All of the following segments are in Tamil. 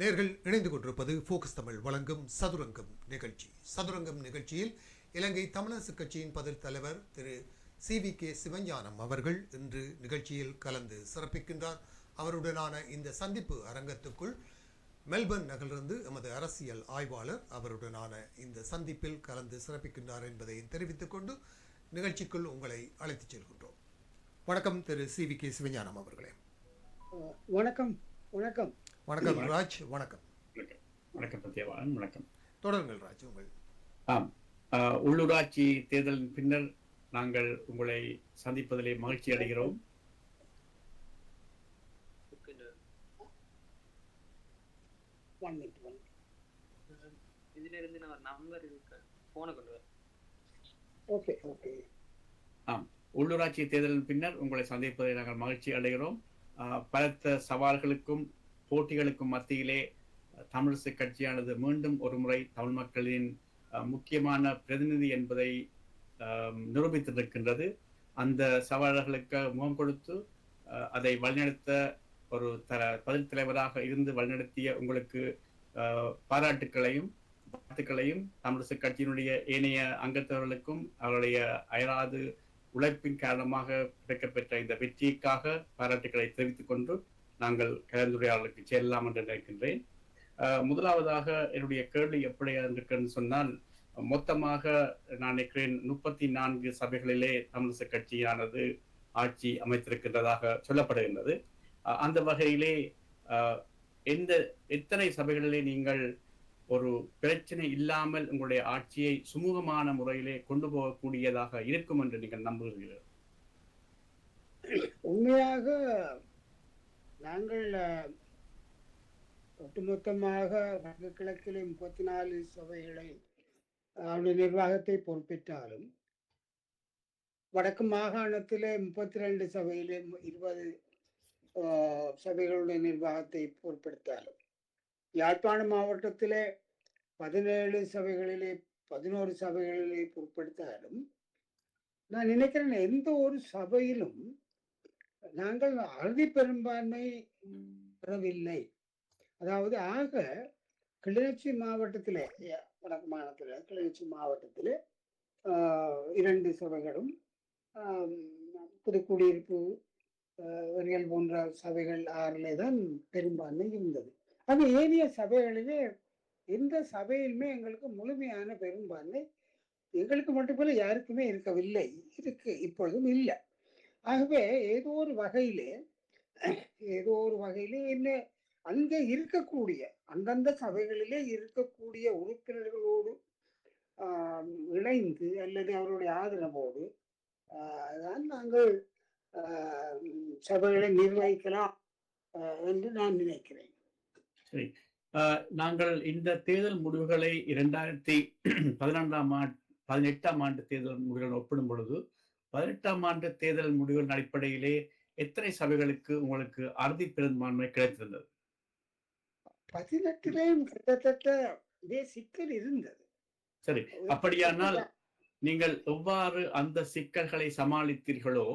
நேர்கள் இணைந்து கொண்டிருப்பது ஃபோக்கஸ் தமிழ் வழங்கும் சதுரங்கம் நிகழ்ச்சி. சதுரங்கம் நிகழ்ச்சியில் இலங்கை தமிழரசு கட்சியின் பதில் தலைவர் திரு CVK சிவஞானம் அவர்கள் இன்று நிகழ்ச்சியில் கலந்து சிறப்பிக்கின்றார். அவருடனான இந்த சந்திப்பு அரங்கத்துக்குள் மெல்பர்ன் நகரிலிருந்து எமது அரசியல் ஆய்வாளர் அவருடனான இந்த சந்திப்பில் கலந்து சிறப்பிக்கின்றார் என்பதை தெரிவித்துக் கொண்டு நிகழ்ச்சிக்குள் உங்களை அழைத்துச் செல்கின்றோம். வணக்கம் திரு CVK சிவஞானம் அவர்களே. வணக்கம். வணக்கம் வணக்கம் ராஜ். வணக்கம். வணக்கம் சத்யவான். வணக்கம். தொடருங்கள் ராஜ். உங்கள் உள்ளூராட்சி தேர்தலின் பின்னர் நாங்கள் உங்களை சந்திப்பதிலே மகிழ்ச்சி அடைகிறோம். உள்ளூராட்சி தேர்தலின் பின்னர் உங்களை சந்திப்பதை நாங்கள் மகிழ்ச்சி அடைகிறோம். பலத்த சவால்களுக்கும் போட்டிகளுக்கும் மத்தியிலே தமிழரசு கட்சியானது மீண்டும் ஒரு முறை தமிழ் மக்களின் முக்கியமான பிரதிநிதி என்பதை நிரூபித்திருக்கின்றது. அந்த சவால்களுக்கு முகம் கொடுத்து அதை வழிநடத்த ஒரு பதில் தலைவராக இருந்து வழிநடத்திய உங்களுக்கு பாராட்டுக்களையும் வாழ்த்துக்களையும் தமிழரசு கட்சியினுடைய ஏனைய அங்கத்தவர்களுக்கும் அவருடைய அயராது உழைப்பின் காரணமாக கிடைக்கப்பெற்ற இந்த வெற்றிக்காக பாராட்டுக்களை தெரிவித்துக் கொண்டு நாங்கள் கலந்துரையாடலுக்கு செல்லலாம் என்று நினைக்கின்றேன். முதலாவதாக என்னுடைய கேள்வி எப்படி இருக்குன்னு சொன்னால், மொத்தமாக நான் நினைக்கிறேன் 34 சபைகளிலே தமிழரசு கட்சியானது ஆட்சி அமைத்திருக்கின்றதாக சொல்லப்படுகின்றது. அந்த வகையிலே எத்தனை சபைகளிலே நீங்கள் ஒரு பிரச்சனை இல்லாமல் உங்களுடைய ஆட்சியை சுமூகமான முறையிலே கொண்டு போகக்கூடியதாக இருக்கும் என்று நீங்கள் நம்புகிறீர்கள்? உண்மையாக நாங்கள் ஒட்டுமொத்தமாக வடக்கு கிழக்கிலே 34 சபைகளை நிர்வாகத்தை பொறுப்பேற்றாலும் வடக்கு மாகாணத்திலே 32 சபையிலே 20 சபைகளுடைய நிர்வாகத்தை பொறுப்பெடுத்தாலும் யாழ்ப்பாண மாவட்டத்திலே 17 சபைகளிலே 11 சபைகளிலே பொறுப்பெடுத்தாலும் நான் நினைக்கிறேன் எந்த ஒரு சபையிலும் நாங்கள் அறுதி பெரும்பான்மை பெறவில்லை. அதாவது ஆக கிளிநொச்சி மாவட்டத்திலே வடக்கு மாநிலத்திலே கிளிநொச்சி மாவட்டத்திலே 2 சபைகளும் புதுக்குடியிருப்பு போன்ற சபைகள் 6 தான் பெரும்பான்மை இருந்தது. அது ஏனைய சபைகளிலே எந்த சபையிலுமே எங்களுக்கு முழுமையான பெரும்பான்மை எங்களுக்கு மட்டுமல்ல யாருக்குமே இருக்கவில்லை, இருக்கு இப்பொழுதும் இல்லை. ஆகவே ஏதோ ஒரு வகையிலே என்ன அங்கே இருக்கக்கூடிய அந்தந்த சபைகளிலே இருக்கக்கூடிய உறுப்பினர்களோடு இணைந்து அல்லது அவருடைய ஆதரவோடு தான் நாங்கள் சபைகளை நிர்வகிக்கலாம் என்று நான் நினைக்கிறேன். சரி, நாங்கள் இந்த தேர்தல் முடிவுகளை 2018ஆம் ஆண்டு தேர்தல் முடிவுகள் ஒப்பிடும் பொழுது 18ஆம் ஆண்டு தேர்தல் முடிவுகளின் அடிப்படையிலே எத்தனை சபைகளுக்கு உங்களுக்கு அறுதி பெரும்பான்மை கிடைத்திருந்தது? 18லேயும் கிட்டத்தட்ட இதே சிக்கல் இருந்தது. சரி, அப்படியானால் நீங்கள் எவ்வாறு அந்த சிக்கல்களை சமாளித்தீர்களோ,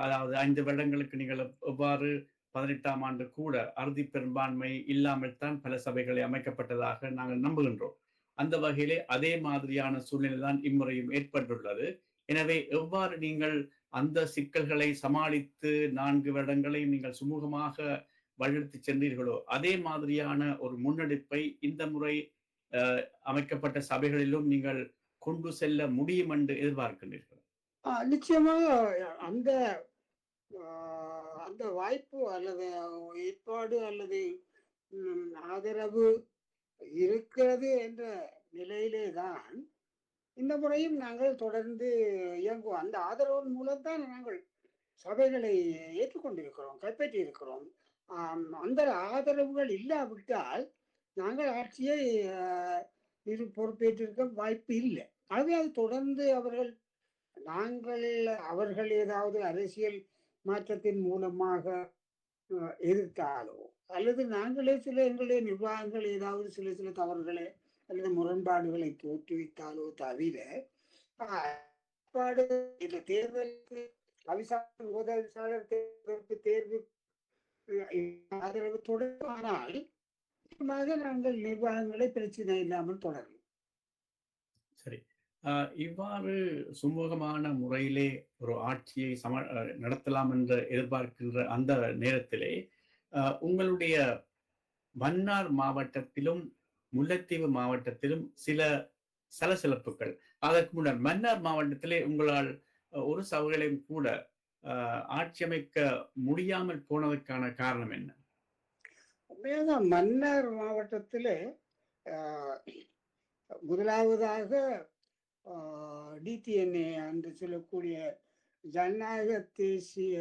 அதாவது 5 வருடங்களுக்கு நீங்கள் எவ்வாறு 18ஆம் ஆண்டு கூட அறுதி பெரும்பான்மை இல்லாமல் தான் பல சபைகளை அமைக்கப்பட்டதாக நாங்கள் நம்புகின்றோம். அந்த வகையிலே அதே மாதிரியான சூழ்நிலை தான் இம்முறையும் ஏற்பட்டுள்ளது. எனவே எவ்வாறு நீங்கள் அந்த சிக்கல்களை சமாளித்து 4 வருடங்களையும் நீங்கள் சுமூகமாக வழிநடத்தி சென்றீர்களோ அதே மாதிரியான ஒரு முன்னெடுப்பை இந்த முறை அமைக்கப்பட்ட சபைகளிலும் நீங்கள் கொண்டு செல்ல முடியும் என்று எதிர்பார்க்கின்றீர்கள்? நிச்சயமாக அந்த அந்த வாய்ப்பு அல்லது ஏற்பாடு அல்லது ஆதரவு இருக்கிறது என்ற நிலையிலே தான் இந்த முறையும் நாங்கள் தொடர்ந்து இயங்குவோம். அந்த ஆதரவின் மூலம்தான் நாங்கள் சபைகளை ஏற்றுக்கொண்டிருக்கிறோம், கைப்பற்றி இருக்கிறோம். அந்த ஆதரவுகள் இல்லாவிட்டால் நாங்கள் ஆட்சியை பொறுப்பேற்றிருக்க வாய்ப்பு இல்லை. ஆகவே அது தொடர்ந்து அவர்கள் ஏதாவது அரசியல் மாற்றத்தின் மூலமாக எதிர்த்தாலோ அல்லது நாங்களே எங்களுடைய நிர்வாகங்கள் ஏதாவது சில தவறுகளை அல்லது முரண்பாடுகளை தோற்றுவித்தாலோ தவிர இந்த தேர்தலுக்கு தேர்வு ஆதரவு தொடரும். ஆனால் நிச்சயமாக நாங்கள் நிர்வாகங்களை பிரச்சனை இல்லாமல் தொடரும். சரி. இவ்வாறு சுமூகமான முறையிலே ஒரு ஆட்சியை நடத்தலாம் என்று எதிர்பார்க்கின்ற அந்த நேரத்திலே உங்களுடைய மன்னார் மாவட்டத்திலும் முல்லைத்தீவு மாவட்டத்திலும் சில சலசலப்புகள். அதற்கு முன்னர் மன்னார் மாவட்டத்திலே உங்களால் ஒரு சபைகளையும் கூட ஆட்சி அமைக்க முடியாமல் போனதற்கான காரணம் என்ன? உண்மையாக மன்னார் மாவட்டத்திலே முதலாவதாக டிடிஎன்ஏ என்று சொல்லக்கூடிய ஜனநாயக தேசிய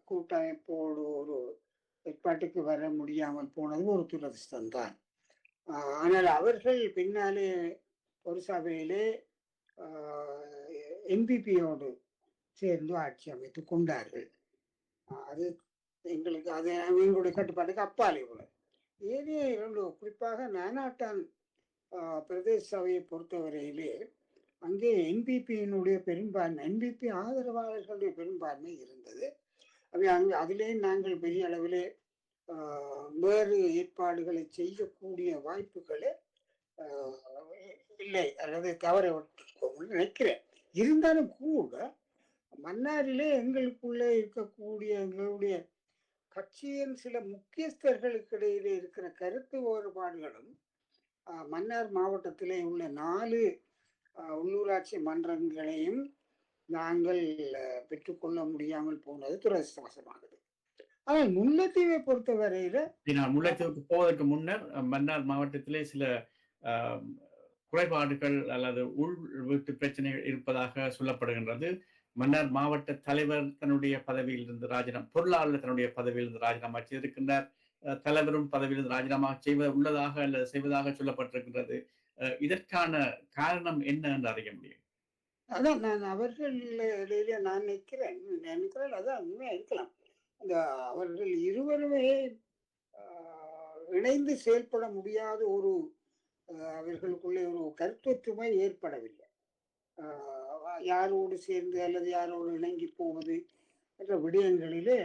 கூட்டமைப்போடு ஒரு ஏற்பாட்டுக்கு வர முடியாமல் போனது ஒரு துரதிர்ஷ்டம்தான். ஆனால் அவர்கள் பின்னாலே ஒரு சபையிலே என்பிபியோடு சேர்ந்து ஆட்சி அமைத்து கொண்டார்கள். அது எங்களுக்கு அது எங்களுடைய கட்டுப்பாட்டுக்கு அப்பாலே போல. ஏனைய இரண்டு, குறிப்பாக நானாட்டான் பிரதேச சபையை பொறுத்தவரையிலே அங்கே என்பிபியினுடைய பெரும்பான்மை, என்பிபி ஆதரவாளர்களுடைய பெரும்பான்மை இருந்தது. அதிலே நாங்கள் பெரிய அளவிலே வேறு ஏற்பாடுகளை செய்யக்கூடிய வாய்ப்புகளே இல்லை அல்லது தவற நினைக்கிறேன். இருந்தாலும் கூட மன்னாரிலே எங்களுக்குள்ளே இருக்கக்கூடிய எங்களுடைய கட்சியின் சில முக்கியஸ்தர்களுக்கு இடையிலே இருக்கிற கருத்து வேறுபாடுகளும் மன்னார் மாவட்டத்திலே உள்ள 4 உள்ளூராட்சி மன்றங்களையும் நாங்கள் பெற்றுக்கொள்ள முடியாமல் போனது துரதிர்ஷ்டவசமானது. ஆனால் முல்லைத்தீவை பொறுத்தவரையில முல்லைத்தீவுக்கு போவதற்கு முன்னர் மன்னார் மாவட்டத்திலே சில குறைபாடுகள் அல்லது உள் வீட்டு பிரச்சனைகள் இருப்பதாக சொல்லப்படுகின்றது. மன்னார் மாவட்ட தலைவர் தன்னுடைய பதவியிலிருந்து பொருளாளர் தன்னுடைய பதவியிலிருந்து ராஜினாமா செய்திருக்கின்றார். தலைவரும் பதவியிலிருந்து ராஜினாமா உள்ளதாக அல்லது செய்வதாக சொல்லப்பட்டிருக்கின்றது. இதற்கான காரணம் என்ன என்று அறிய முடியும்? அதான் நான் அவர்களிடையே நான் நினைக்கிறேன் அதான் உண்மையா இருக்கலாம். அவர்கள் இருவருமே இணைந்து செயல்பட முடியாத ஒரு அவர்களுக்குள்ளே ஒரு கருத்தொற்றுமை ஏற்படவில்லை. யாரோடு சேர்ந்து அல்லது யாரோடு இணங்கி போவது என்ற விடயங்களிலே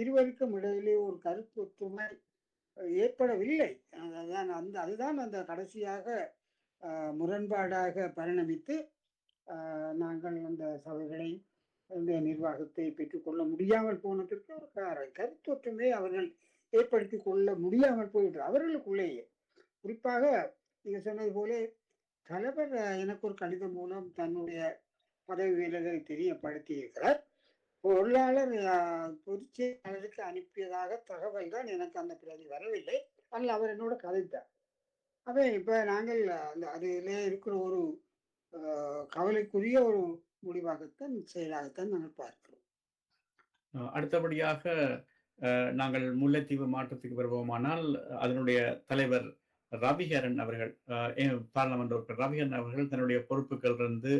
இருவருக்கும் இடையிலே ஒரு கருத்தொற்றுமை ஏற்படவில்லை. அதுதான் அந்த கடைசியாக முரண்பாடாக பரிணமித்து நாங்கள் அந்த சபைகளை அந்த நிர்வாகத்தை பெற்றுக்கொள்ள முடியாமல் போனதற்கு ஒரு காரணம். கருத்தொற்றுமை அவர்கள் ஏற்படுத்தி கொள்ள முடியாமல் போயிட்டு அவர்களுக்குள்ளேயே. குறிப்பாக நீங்க சொன்னது போல தலைவர் எனக்கு ஒரு கடிதம் மூலம் தன்னுடைய பதவி விலகலை தெரியப்படுத்தி இருக்கிறார். பொருளாளர் பொதுச் செயலாளருக்கு அனுப்பியதாக தகவல் தான், எனக்கு அந்த பிரதி வரவில்லை. அதில் அவர் என்னோட கதைத்தார். இப்ப நாங்கள் அதிலே இருக்கிற ஒரு கவலைக்குரிய ஒரு முடிவாகத்தான் செயலாகத்தான் நாங்கள் பார்க்கிறோம். அடுத்தபடியாக நாங்கள் முல்லைத்தீவு மாற்றத்துக்கு வருவோமானால் அதனுடைய தலைவர் ரவிகரன் அவர்கள், பார்லமெண்ட் உறுப்பினர் ரவிகரன் அவர்கள் தன்னுடைய பொறுப்புகளிலிருந்து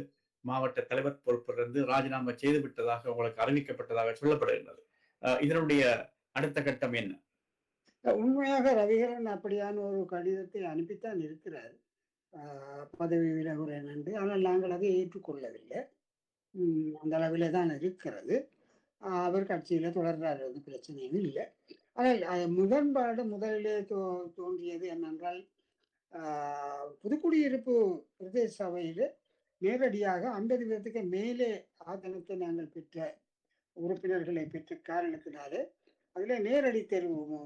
மாவட்ட தலைவர் பொறுப்பிலிருந்து ராஜினாமா செய்து விட்டதாக உங்களுக்கு அறிவிக்கப்பட்டதாக சொல்லப்படுகின்றது. இதனுடைய அடுத்த கட்டம் என்ன? உண்மையாக ரவிகரன் அப்படியான ஒரு கடிதத்தை அனுப்பித்தான் இருக்கிறார், பதவி விலகுறேன் என்று. ஆனால் நாங்கள் அதை ஏற்றுக்கொள்ளவில்லை. அந்த அளவிலே தான் இருக்கிறது. அவர் கட்சியில தொடர்றாரு, அது பிரச்சனையும் இல்லை. ஆனால் முரண்பாடு முதலிலே தோன்றியது என்னென்றால், புதுக்குடியிருப்பு பிரதேச சபையில் நேரடியாக 50 பேருக்கு மேலே ஆதனத்தை நாங்கள் பெற்ற உறுப்பினர்களை பெற்ற காரணத்தினாலே அதில் நேரடி தெரிவு,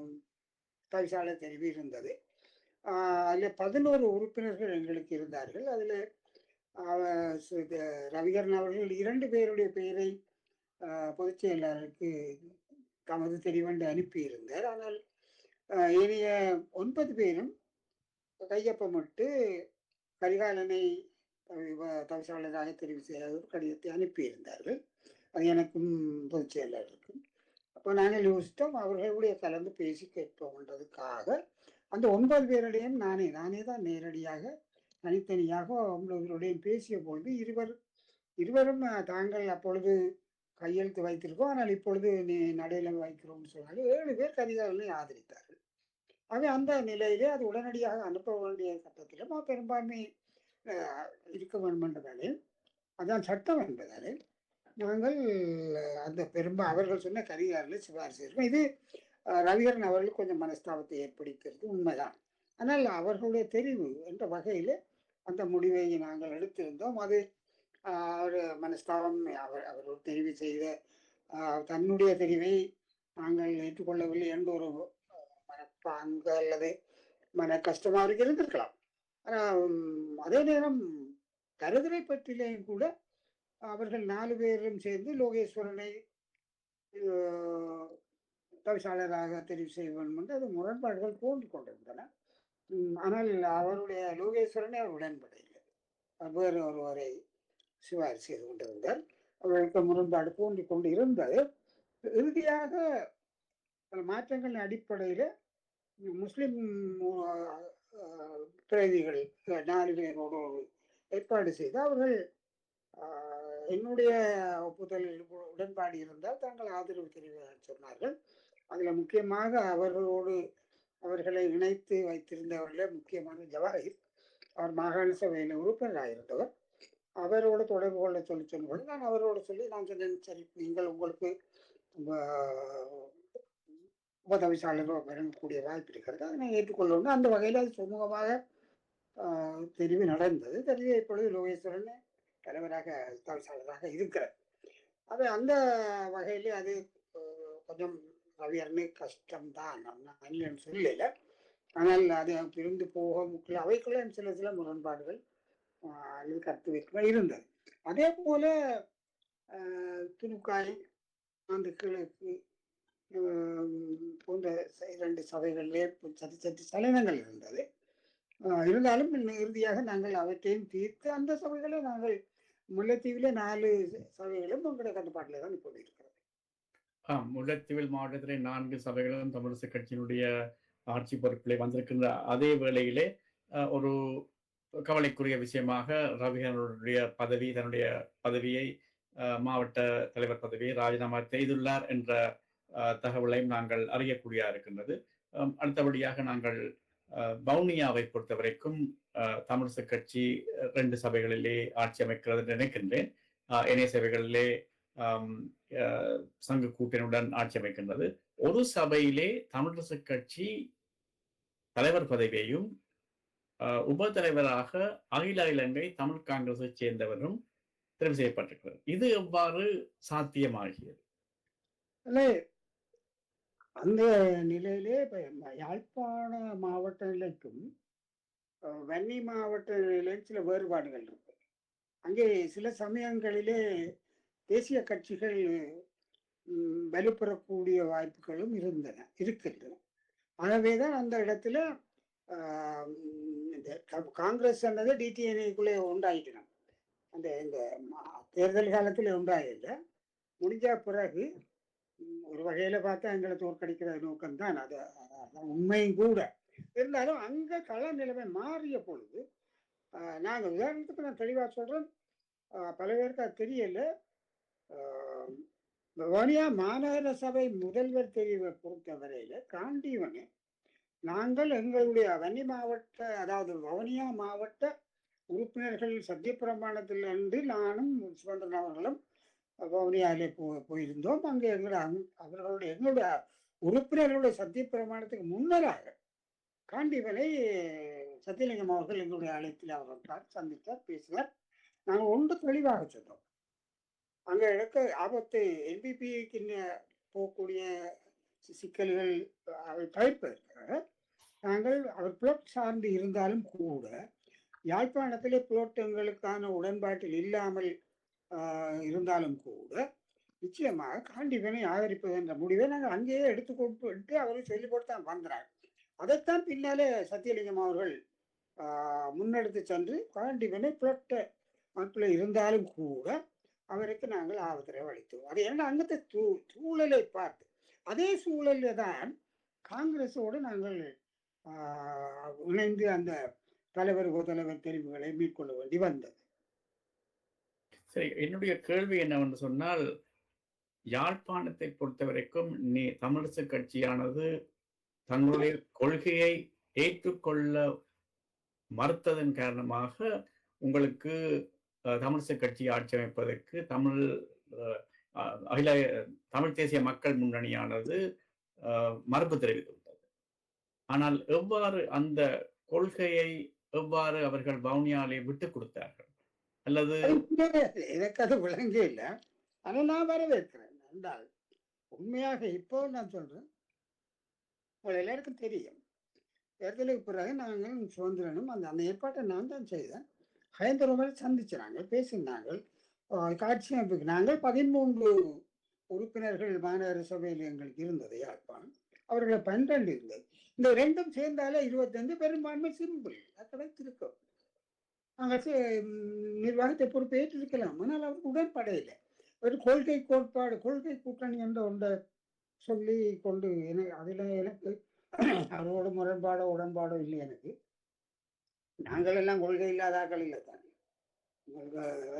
தவிசாளர் தெரிவு இருந்தது. அதில் 11 உறுப்பினர்கள் எங்களுக்கு இருந்தார்கள். அதில் ரவிகரன் அவர்கள் 2 பேருடைய பெயரை பொதுச் செயலாளருக்கு தமது தெரிவண்டு அனுப்பியிருந்தார். ஆனால் ஏனைய 9 பேரும் கையொப்பமிட்டு கரிகாலனை தவிசாளராக தெரிவு செய்த ஒரு கடிதத்தை அனுப்பியிருந்தார்கள். அது எனக்கும் பொதுச் செயலாளருக்கும். அப்போ நாங்கள் யோசித்தோம், அவர்களுடைய கலந்து பேசி கேட்போம்ன்றதுக்காக அந்த 9 பேருடையும் நானே தான் நேரடியாக தனித்தனியாக அவர்களுடையும் பேசிய பொழுது இருவரும் தாங்கள் அப்பொழுது கையெழுத்து வைத்திருக்கோம், ஆனால் இப்பொழுது நடையில வைக்கிறோம்னு சொன்னாலும் 7 பேர் கரிகாலனை ஆதரித்தார்கள். அந்த நிலையிலே அது உடனடியாக அனுப்ப வேண்டிய சட்டத்திலும் பெரும்பான்மை இருக்க வேண்டும் என்றதாலே, அதான் சட்டம் என்பதாலே நாங்கள் அந்த அவர்கள் சொன்ன கரிகாலனை சிபாரிசு செய்கிறோம். இது ரவிகரன் அவர்கள் கொஞ்சம் மனஸ்தாபத்தை ஏற்படுத்துறது உண்மைதான். ஆனால் அவர்களுடைய தெரிவு என்ற வகையில் அந்த முடிவை நாங்கள் எடுத்திருந்தோம். அது ஒரு மனஸ்தாபம், அவர் தெரிவு செய்த தன்னுடைய தெரிவை நாங்கள் ஏற்றுக்கொள்ளவில்லை என்ற ஒரு மனப்பாங்கு அல்லது மன கஷ்டமாக அவருக்கு இருந்திருக்கலாம். ஆனால் அதே நேரம் கருதலை பற்றிலேயும் கூட அவர்கள் 4 பேரும் சேர்ந்து லோகேஸ்வரனை தவிசாளராக தெரிவு செய்ய வேண்டும் என்று அது முரண்பாடுகள் தோன்றிக் கொண்டிருந்தன. ஆனால் அவருடைய லோகேஸ்வரனை அவர் உடன்படவில்லை, வேறு ஒருவரை சிபாரிசு செய்து கொண்டிருந்தார். அவர்களுக்கு முரண்பாடு தோன்றிக் கொண்டு இருந்தது. இறுதியாக மாற்றங்களின் அடிப்படையில் முஸ்லிம் பிரதிகள் 4 பேரோடு ஏற்பாடு செய்து அவர்கள் என்னுடைய ஒப்புதலில் உடன்பாடு இருந்தால் தாங்கள் ஆதரவு தெரிவிக்க சொன்னார்கள். அதில் முக்கியமாக அவர்களை இணைத்து வைத்திருந்தவர்களே முக்கியமான ஜவாஹிர், அவர் மாகாண சபையில் உறுப்பினராக இருந்தவர். அவரோடு தொடர்பு கொள்ள சொன்னபோது நான் அவரோடு சொல்லி நான் சொன்னேன், சரி நீங்கள் உங்களுக்கு உபதவிசாளர் வழங்கக்கூடிய வாய்ப்பு இருக்கிறது, அதை நான் ஏற்றுக்கொள்ளணும். அந்த வகையில் அது சுமூகமாக தெரிவு நடந்தது. தெரிவு இப்பொழுது லோகேஸ்வரன் தலைவராக தவிசாளராக இருக்கிறார். அது அந்த வகையிலே அது கொஞ்சம் ரவியர்னு கஷ்டம்தான், இல்லைன்னு சொல்லல. ஆனால் அது பிரிந்து போக முக்கிய அவைக்குள்ள சில முரண்பாடுகள் அல்லது கருத்து வேற்றுமை இருந்தது. அதே போல துணுக்காய் அந்த கிழக்கு போன்ற 2 சபைகளிலே சற்று சலனங்கள் இருந்தது. இருந்தாலும் இறுதியாக நாங்கள் அவற்றையும் தீர்த்து அந்த சபைகளை நாங்கள் முல்லைத்தீவிலே 4 சபைகளும் உங்களுடைய கட்டுப்பாட்டில் தான் இப்போது இருக்கிறது. முல்லைத்தீவில் மாவட்டத்திலே 4 சபைகளும் தமிழரசு கட்சியினுடைய ஆட்சி பொறுப்பிலே வந்திருக்கின்ற அதே வேளையிலே ஒரு கவலைக்குரிய விஷயமாக ரவிகரனுடைய தன்னுடைய பதவியை மாவட்ட தலைவர் பதவியை ராஜினாமா செய்துள்ளார் என்ற தகவலையும் நாங்கள் அறியக்கூடிய இருக்கின்றது. அடுத்தபடியாக நாங்கள் வவுனியாவை பொறுத்த வரைக்கும் தமிழரசு கட்சி 2 சபைகளிலே ஆட்சி அமைக்கிறது நினைக்கின்றேன். இணைய சபைகளிலே சங்க கூட்டணியுடன் ஆட்சி அமைக்கின்றது. ஒரு சபையிலே தமிழரசு கட்சி தலைவர் பதவியையும் உபதலைவராக அகில இலங்கை தமிழ் காங்கிரஸை சேர்ந்தவரும் தெரிவு செய்யப்பட்டிருக்கிறது. இது எவ்வாறு சாத்தியமாகிறது? அந்த நிலையிலே யாழ்ப்பாண மாவட்ட நிலைக்கும் வன்னி மாவட்ட நிலையும் சில வேறுபாடுகள் இருக்கு. அங்கே சில சமயங்களிலே தேசிய கட்சிகள் வலுப்பெறக்கூடிய வாய்ப்புகளும் இருக்கின்றன. ஆகவேதான் அந்த இடத்துல காங்கிரஸ் என்னது டிடிஎன்ஏக்குள்ளே உண்டாயிட்டன. அந்த இந்த தேர்தல் காலத்தில் உண்டாயில்லை. முடிஞ்ச பிறகு ஒரு வகையில பார்த்தா எங்களை தோற்கடிக்கிற நோக்கம்தான், அது உண்மையும் கூட. இருந்தாலும் அங்க கள நிலைமை மாறிய பொழுது நாங்கள் உதாரணத்துக்கு நான் தெளிவாக சொல்றேன், பல பேருக்கு அது தெரியல. வவுனியா மாநகர சபை முதல்வர் தெரிவை பொறுத்தவரையில காண்டீவனே நாங்கள் எங்களுடைய வன்னி மாவட்ட, அதாவது வவுனியா மாவட்ட உறுப்பினர்கள் சத்தியப்பிரமாணத்தில் இருந்து நானும் சுதந்திரன் அவர்களும் வவுனியாவிலே போயிருந்தோம். அங்கே எங்களுடைய உறுப்பினர்களுடைய சத்தியப்பிரமாணத்துக்கு முன்னராக காண்டீவனை சத்தியலிங்கம் அவர்கள் எங்களுடைய அழைப்பில் அவர் வந்தார், சந்தித்தார், பேசினார். நாங்கள் ஒன்று தெளிவாக சொன்னோம், அங்கே இருக்க ஆபத்து என்பிபிக்கு போகக்கூடிய சிக்கல்கள் தவிர்ப்பதற்காக நாங்கள் அவர் புலட் சார்ந்து இருந்தாலும் கூட யாழ்ப்பாணத்திலே புலோட்டங்களுக்கான உடன்பாட்டில் இல்லாமல் இருந்தாலும் கூட நிச்சயமாக காண்டீவனை ஆதரிப்பது என்ற முடிவை நாங்கள் அங்கேயே எடுத்துக்கொண்டு அவரை சொல்லி போட்டுத்தான் வந்தார். அதைத்தான் பின்னாலே சத்தியலிங்கம் அவர்கள் முன்னெடுத்து சென்று காண்டீவனை புலட்ட அமைப்பில் இருந்தாலும் கூட அவருக்கு நாங்கள் ஆதரவு அளித்தோம். அது என்ன அங்கത്തെ சூழலை பார்த்து அதே சூழலில் தான் காங்கிரஸோடு நாங்கள் இணைந்து அந்த தலைவர் உபதலைவர் தெரிவுகளை மேற்கொள்ள வேண்டி வந்தது. சரி, என்னுடைய கேள்வி என்னவென்று சொன்னால், யாழ்ப்பாணத்தை பொறுத்த வரைக்கும் தமிழரசு கட்சியானது தங்களுடைய கொள்கையை ஏற்றுக்கொள்ள மறுத்ததன் காரணமாக உங்களுக்கு தமிழரசு கட்சி ஆட்சி அமைப்பதற்கு தமிழ் தேசிய மக்கள் முன்னணியானது மறுப்பு தெரிவித்துவிட்டது. ஆனால் எவ்வாறு அந்த கொள்கையை எவ்வாறு அவர்கள் வவுனியாவிலே விட்டுக் கொடுத்தார்கள் அல்லது எனக்கு அது விளங்கே இல்லை. ஆனா நான் வரவேற்கிறேன். என்றால் உண்மையாக இப்போ நான் சொல்றேன், உங்கள் எல்லாருக்கும் தெரியும், தேர்தலுக்கு பிறகு நாங்கள் சுதந்திரனும் அந்த ஏற்பாட்டை நான் தான் செய்தேன். ஹயந்தரவரை சந்திச்சாங்க, பேசினாங்க, காட்சி அமைப்புக்கு நாங்கள் 13 உறுப்பினர்கள் மாநகர சபையில் எங்களுக்கு இருந்தது யாழ்ப்பாணம், அவர்களை 12 இருந்தது. இந்த ரெண்டும் சேர்ந்தாலே 25 பெரும்பான்மை சிம்பிள் கிடைத்திருக்கும். நாங்கள் நிர்வாகத்தை பொறுப்பேற்றிருக்கலாம். ஆனால் அவருக்கு உடன்படையில்லை. ஒரு கொள்கை கோட்பாடு, கொள்கை கூட்டணி என்ற ஒன்றை சொல்லி கொண்டு அதில் எனக்கு அவரோட முரண்பாடோ உடன்பாடோ இல்லை. எனக்கு நாங்கள் எல்லாம் கொள்கை இல்லாதாக்கள் இல்லை தானே.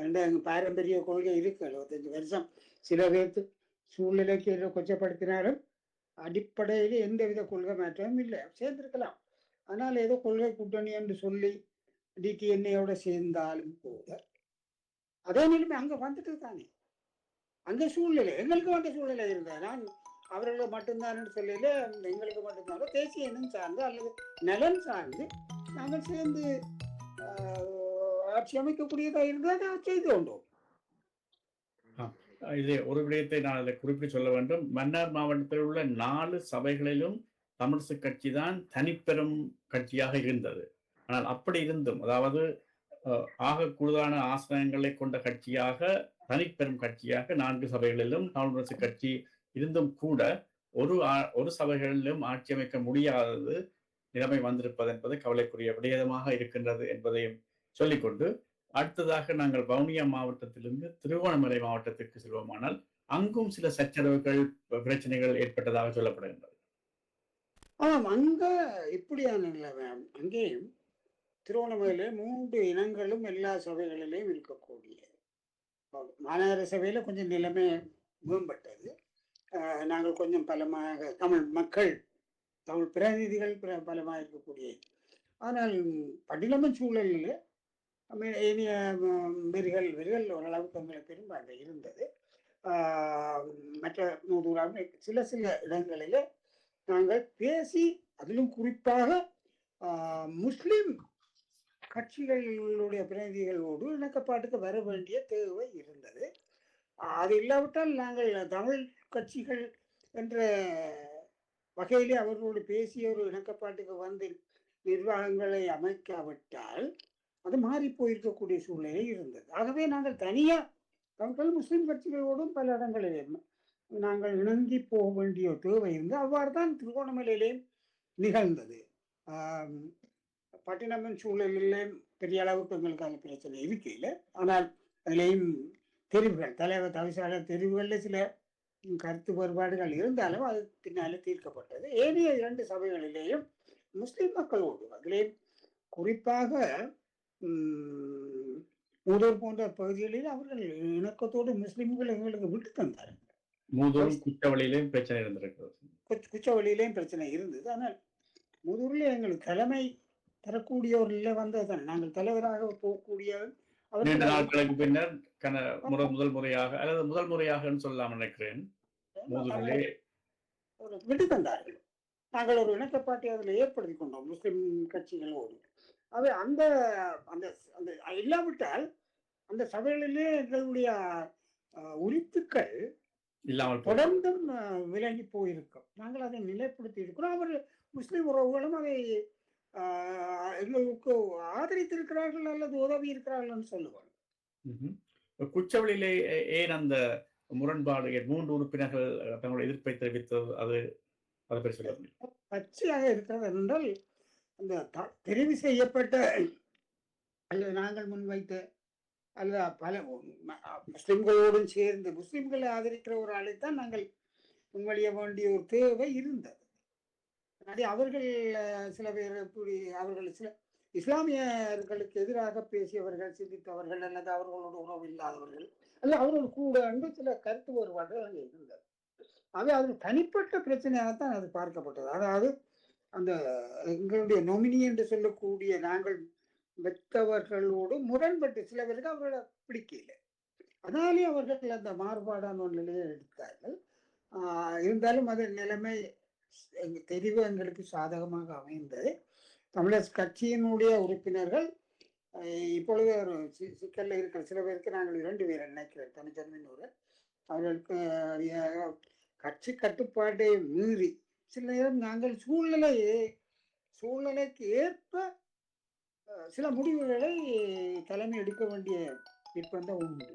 எங்கள் பாரம்பரிய கொள்கை இருக்கு 75 வருஷம். சில பேர்த்து சூழ்நிலைக்கு கொச்சப்படுத்தினாலும் அடிப்படையில் எந்தவித கொள்கை மாற்றமும் இல்லை. சேர்ந்திருக்கலாம். ஆனால் ஏதோ கொள்கை கூட்டணி என்று சொல்லி டிடிஎன்ஏயோட சேர்ந்தாலும் கூட அதே நிலைமை அங்கே வந்துட்டு தானே. அந்த சூழ்நிலை எங்களுக்கு வந்த சூழ்நிலை இருந்தது. நான் அவர்களை மட்டும்தான் சொல்லல, எங்களுக்கு மட்டும்தான் தேசிய இனம் சார்ந்து அல்லது நலன் சார்ந்து நாங்கள் சேர்ந்து ஆட்சி அமைக்கக்கூடியதாக இருந்தால் அதை செய்து கொண்டோம். இது ஒரு விடயத்தை நான் அதை குறிப்பிட்டு சொல்ல வேண்டும். மன்னார் மாவட்டத்தில் உள்ள 4 சபைகளிலும் தமிழிசை கட்சி தான் தனிப்பெரும் கட்சியாக இருந்தது. ஆனால் அப்படி இருந்தும், அதாவது ஆக கூடுதலான ஆசனங்களை கொண்ட கட்சியாக, தனிப்பெரும் கட்சியாக 4 சபைகளிலும் தமிழிசை கட்சி இருந்தும் கூட ஒரு சபைகளிலும் ஆட்சி அமைக்க முடியாதது நிலைமை வந்திருப்பது என்பது கவலைக்குரிய விடயமாக இருக்கின்றது என்பதையும் சொல்லிக்கொண்டு, அடுத்ததாக நாங்கள் வவுனியா மாவட்டத்திலிருந்து திருகோணமலை மாவட்டத்திற்கு செல்வோமானால் அங்கும் சில சச்சரவுகள், பிரச்சனைகள் ஏற்பட்டதாக சொல்லப்படுகின்றது. அங்க இப்படியான நிலைமை. அங்கேயும் திருவண்ணாமலையில 3 இனங்களும் எல்லா சபைகளிலையும் இருக்கக்கூடிய மாநகர சபையில கொஞ்சம் நிலைமை மேம்பட்டது. நாங்கள் கொஞ்சம் பலமாக தமிழ் மக்கள், தமிழ் பிரதிநிதிகள் பலமாக இருக்கக்கூடிய. ஆனால் படிலம சூழலில் ஏனைய வெறிகள் ஓரளவுக்கு எங்களை பெரும்பான்மை இருந்தது. மற்ற சில இடங்களில் நாங்கள் பேசி, அதிலும் குறிப்பாக முஸ்லிம் கட்சிகளுடைய பிரதிநிதிகளோடு இணக்கப்பாட்டுக்கு வர வேண்டிய தேவை இருந்தது. அது இல்லாவிட்டால் நாங்கள் தமிழ் கட்சிகள் என்ற வகையிலே அவர்களோடு பேசிய ஒரு இணக்கப்பாட்டுக்கு வந்து நிர்வாகங்களை அமைக்காவிட்டால் அது மாறி போயிருக்கக்கூடிய சூழ்நிலை இருந்தது. ஆகவே நாங்கள் தனியாக தமிழ் முஸ்லிம் கட்சிகளோடும் பல இடங்களிலே நாங்கள் இணங்கி போக வேண்டிய தேவை இருந்து அவ்வாறு தான் திருகோணமலையிலே நிகழ்ந்தது. பட்டினமன் சூழலிலே பெரிய அளவுக்கு எங்களுக்கு அந்த பிரச்சனை இருக்கையில், ஆனால் அதிலேயும் தெரிவுகள், தலைவர் தவிசாளர் தெரிவுகளில் சில கருத்து வேறுபாடுகள் இருந்தாலும் அது பின்னாலே தீர்க்கப்பட்டது. ஏனைய 2 சபைகளிலேயும் முஸ்லிம் மக்களோடு, அதிலேயும் குறிப்பாக மூதூர் போன்ற பகுதிகளில் அவர்கள் இணக்கத்தோடு முஸ்லிம்கள் எங்களுக்கு விட்டு தந்தார்கள். குச்சவெளியிலேயும் பிரச்சனை இருந்திருக்கிறது. குச்சவெளியிலேயும் பிரச்சனை இருந்தது. ஆனால் மூதூரில் எங்களுக்கு தலைமை தரக்கூடிய ஒரு நிலை வந்ததுதான். நாங்கள் தலைவராக போகக்கூடிய நாட்களுக்கு பின்னர் முதல் முறையாக அல்லது முதல் முறையாக சொல்லலாம் நினைக்கிறேன் விட்டு தந்தார்கள். நாங்கள் ஒரு இணக்கப்பாட்டை அதில் ஏற்படுத்தி கொண்டோம் முஸ்லிம் கட்சிகளோடு. அவை அந்த அந்த அந்த இல்லாவிட்டால் அந்த சபைகளிலே எங்களுடைய உரித்துக்கள் இல்லாமல் தொடர்ந்தும் விலகி போயிருக்கும். நாங்கள் அதை நிலைப்படுத்தி இருக்கிறோம். அவர் முஸ்லிம் உறவுகளும் அதை எங்களுக்கு ஆதரித்திருக்கிறார்கள் அல்லது உதவி இருக்கிறார்கள் சொல்லுவாங்க. குச்சவெளியிலே ஏன் அந்த முரண்பாடு 3 உறுப்பினர்கள் தங்களுடைய எதிர்ப்பை தெரிவித்தது, அதை பற்றி சொல்ல முடியும்? பச்சையாக இருக்கிறது என்றால் அந்த தெரிவு செய்யப்பட்ட அல்லது நாங்கள் முன்வைத்த அல்லது பல முஸ்லிம்களோடும் சேர்ந்து முஸ்லிம்களை ஆதரிக்கிற ஒரு ஆளைத்தான் நாங்கள் முன்வழிய வேண்டிய ஒரு தேவை இருந்தது. அவர்கள் சில பேர் அவர்கள் சில இஸ்லாமியர்களுக்கு எதிராக பேசியவர்கள், சிந்தித்தவர்கள் அல்லது அவர்களோட உறவு இல்லாதவர்கள் அல்ல அவர்களோடு கூட அன்பு சில கருத்து வேறுபாடுகள் அங்கே இருந்தது. ஆகவே அது தனிப்பட்ட பிரச்சனையாகத்தான் அது பார்க்கப்பட்டது. அதாவது அந்த எங்களுடைய நொமினி என்று சொல்லக்கூடிய நாங்கள் வெற்றவர்களோடு முரண்பட்டு சில பேருக்கு அவர்களை பிடிக்கல. அதனாலே அவர்கள் அந்த மாறுபாடான நிலையை எடுத்தார்கள். இருந்தாலும் அது நிலைமை தெரிவு எங்களுக்கு சாதகமாக அமைந்தது. தமிழர் கட்சியினுடைய உறுப்பினர்கள் இப்பொழுது ஒரு சிக்கல்ல இருக்கிற சில பேருக்கு நாங்கள் 2 பேர் நினைக்கிறேன், தனித்தன்மையோடு அவர்களுக்கு கட்சி கட்டுப்பாட்டை மீறி சில நேரம் நாங்கள் சூழ்நிலைக்கு ஏற்ப சில முடிவுகளை தலைமை எடுக்க வேண்டிய நிர்பந்தம் உண்டு.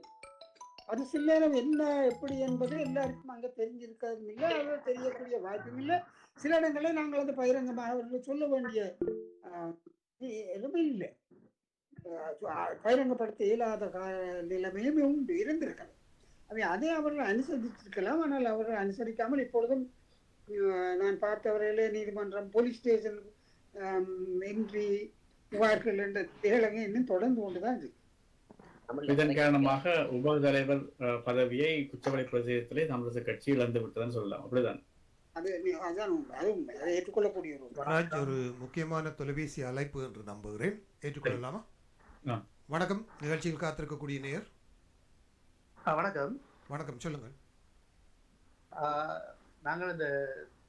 அது சில நேரம் என்ன எப்படி என்பது எல்லாருக்கும் அங்கே தெரிஞ்சிருக்கிறதும் இல்லை, அது தெரியக்கூடிய வாய்ப்பும் இல்லை. சில இடங்களில் நாங்கள் வந்து பகிரங்கமாக அவர்கள் சொல்ல வேண்டிய எதுவுமே இல்லை, பகிரங்கப்படுத்த இயலாத நிலைமையும் உண்டு, இருந்திருக்கலாம். அதை அவர்கள் அனுசரிச்சிருக்கலாம். ஆனால் அவர்கள் அனுசரிக்காமல் இப்பொழுதும் நான் பார்த்தவரையிலே நீதிமன்றம், போலீஸ் ஸ்டேஷன் என்ட்ரி, புகார்கள் என்ற தேடங்க இன்னும் தொடர்ந்து கொண்டுதான் இருக்கு. இதன் காரணமாக உப தலைவர் பதவியை குச்சவெளி பிரதேசத்திலே தமிழரசு கட்சி இழந்து விட்டதுன்னு சொல்லலாம். அப்படிதான். அதை ஏற்றுக்கொள்ளக்கூடிய ஒரு முக்கியமான தொலைபேசி அழைப்பு என்று நம்புகிறேன். ஏற்றுக்கொள்ளலாமா? வணக்கம். நிகழ்ச்சியில் காத்திருக்கக்கூடிய நேயர். வணக்கம். வணக்கம், சொல்லுங்கள். நாங்கள் இந்த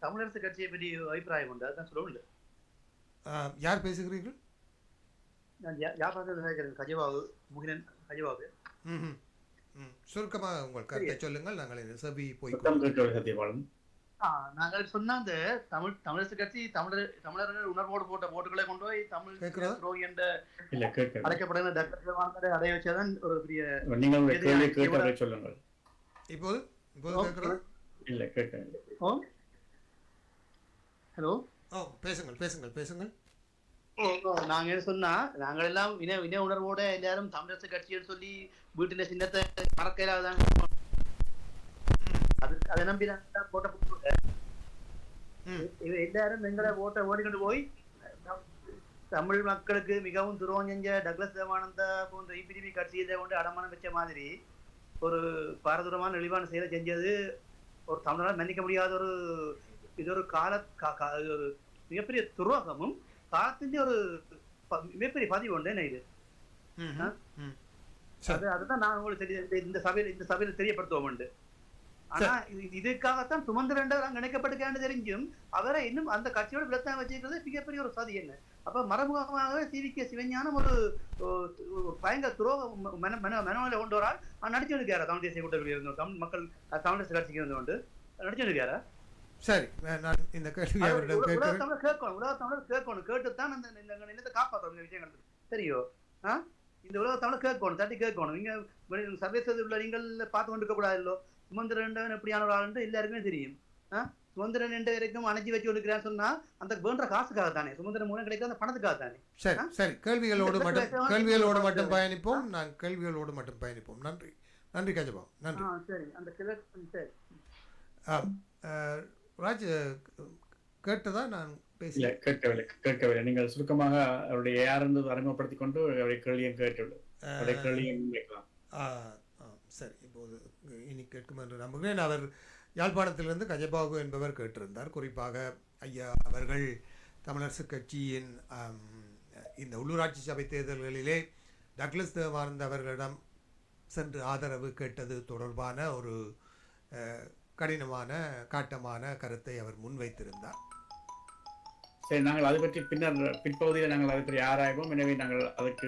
தமிழரசு கட்சியை பற்றி அபிப்பிராயம் உண்டு, அதுதான் சொல்ல. யார் பேசுகிறீர்கள்? நான் யாழ்ப்பாணத்தில் கஜபாபு, முகிலன் கஜபாபு. சுருக்கமாக உங்கள் கருத்தை சொல்லுங்கள். நாங்கள் செவி போய் நாங்கள் சொன்ன அந்த தமிழரசு கட்சி தமிழர்கள் உணர்வோடு போட்ட ஓட்டுகளை கொண்டு போய் தமிழ் துரோகி என்ற அழைக்கப்படுகிற டாக்டர் அடைய வச்சதான் ஒரு பெரிய சொல்லுங்கள். இப்போது இல்ல ஹலோ பேசுங்கள். நாங்க என்ன சொன்னா, நாங்கள் எல்லாம் இன உணர்வோட எல்லாரும் தமிழரசு கட்சின்னு சொல்லி வீட்டுல சின்னத்தை மறக்கலாதான் அதை நம்பி போட்ட எல்லாரும் எங்களை ஓடிக்கொண்டு போய் தமிழ் மக்களுக்கு மிகவும் துரோகம் செஞ்ச டக்ளஸ் தேவானந்தா போன்ற இபிடிபி கட்சியை கொண்டு அடமானம் வச்ச மாதிரி ஒரு பாரதூரமான இழிவான செயலை செஞ்சது ஒரு தமிழரால் மன்னிக்க முடியாத இது ஒரு ஒரு மிகப்பெரிய துரோகமும் காலத்தின் ஒரு மிகப்பெரிய பதிவு உண்டு. என்ன இது? அதுதான் நான் உங்களுக்கு இந்த சபையில் தெரியப்படுத்துவோம் உண்டு. ஆனா இதுக்காகத்தான் சுமந்திரன் நினைக்கப்பட்டிருக்கான்னு தெரிஞ்சும் அவரை இன்னும் அந்த கட்சியோட விளத்தான் வச்சிருக்கிறது மிகப்பெரிய ஒரு சதி. என்ன அப்ப மறைமுகமாகவே சிவிகே சிவஞானம் ஒரு பயங்கர துரோக மனநிலை கொண்டு வரால் நடிச்சு எடுக்காரா தமிழ் தேசிய கூட்டத்தில் இருந்தோம், தமிழ் மக்கள் தமிழரசு கட்சிக்கு இருந்து கொண்டு நடிச்சு எடுக்காரா? சரி, நான் இந்த கேள்வி அவரிடம் கேட்கணும், கேட்டுத்தான் அந்த நிலத்தை காப்பாற்றணும். இந்த விஷயங்கள் தெரியும். இந்த உலக தமிழை கேட்கணும், தட்டி கேட்கணும். நீங்க சர்வதேசத்தில் உள்ள நீங்கள் பார்த்து கொண்டு இருக்க கூடாது. இல்லோ சுமந்திரன் எப்படியான ஒரு ஆள் எல்லாருக்குமே தெரியும். சுமந்திரன் என்ற வரைக்கும் அணைச்சி வச்சு கொடுக்கிறான்னு சொன்னா அந்த வேண்ட காசுக்காக தானே, சுமந்திரன் மூலம் கிடைக்கிற அந்த பணத்துக்காக தானே. சரி, கேள்விகளோடு மட்டும் பயணிப்போம். நன்றி கஜபா, நன்றி. சரி, அந்த சரி ராஜ் கேட்டதா? நான் பேசல, கேட்கவில்லை. நீங்கள் சுருக்கமாக அவருடைய யாரென்று அறிமுகப்படுத்திக் கொண்டு அவருடைய கேள்வியும் கேட்கலாம். சரி, இப்போது இனி கேட்கும் என்று நம்புகிறேன். அவர் யாழ்ப்பாணத்திலிருந்து கஜபாபு என்பவர் கேட்டிருந்தார். குறிப்பாக ஐயா அவர்கள் தமிழரசு கட்சியின் இந்த உள்ளூராட்சி சபை தேர்தல்களிலே டக்ளஸ் தேவானந்த் அவர்களிடம் சென்று ஆதரவு கேட்டது தொடர்பான ஒரு கடினமான காட்டமான கருத்தை அவர் முன்வைத்திருந்தார். சரி, நாங்கள் அதை பற்றி பிற்பகுதியில் நாங்கள் அதை பற்றி ஆராய்வோம். எனவே நாங்கள் அதற்கு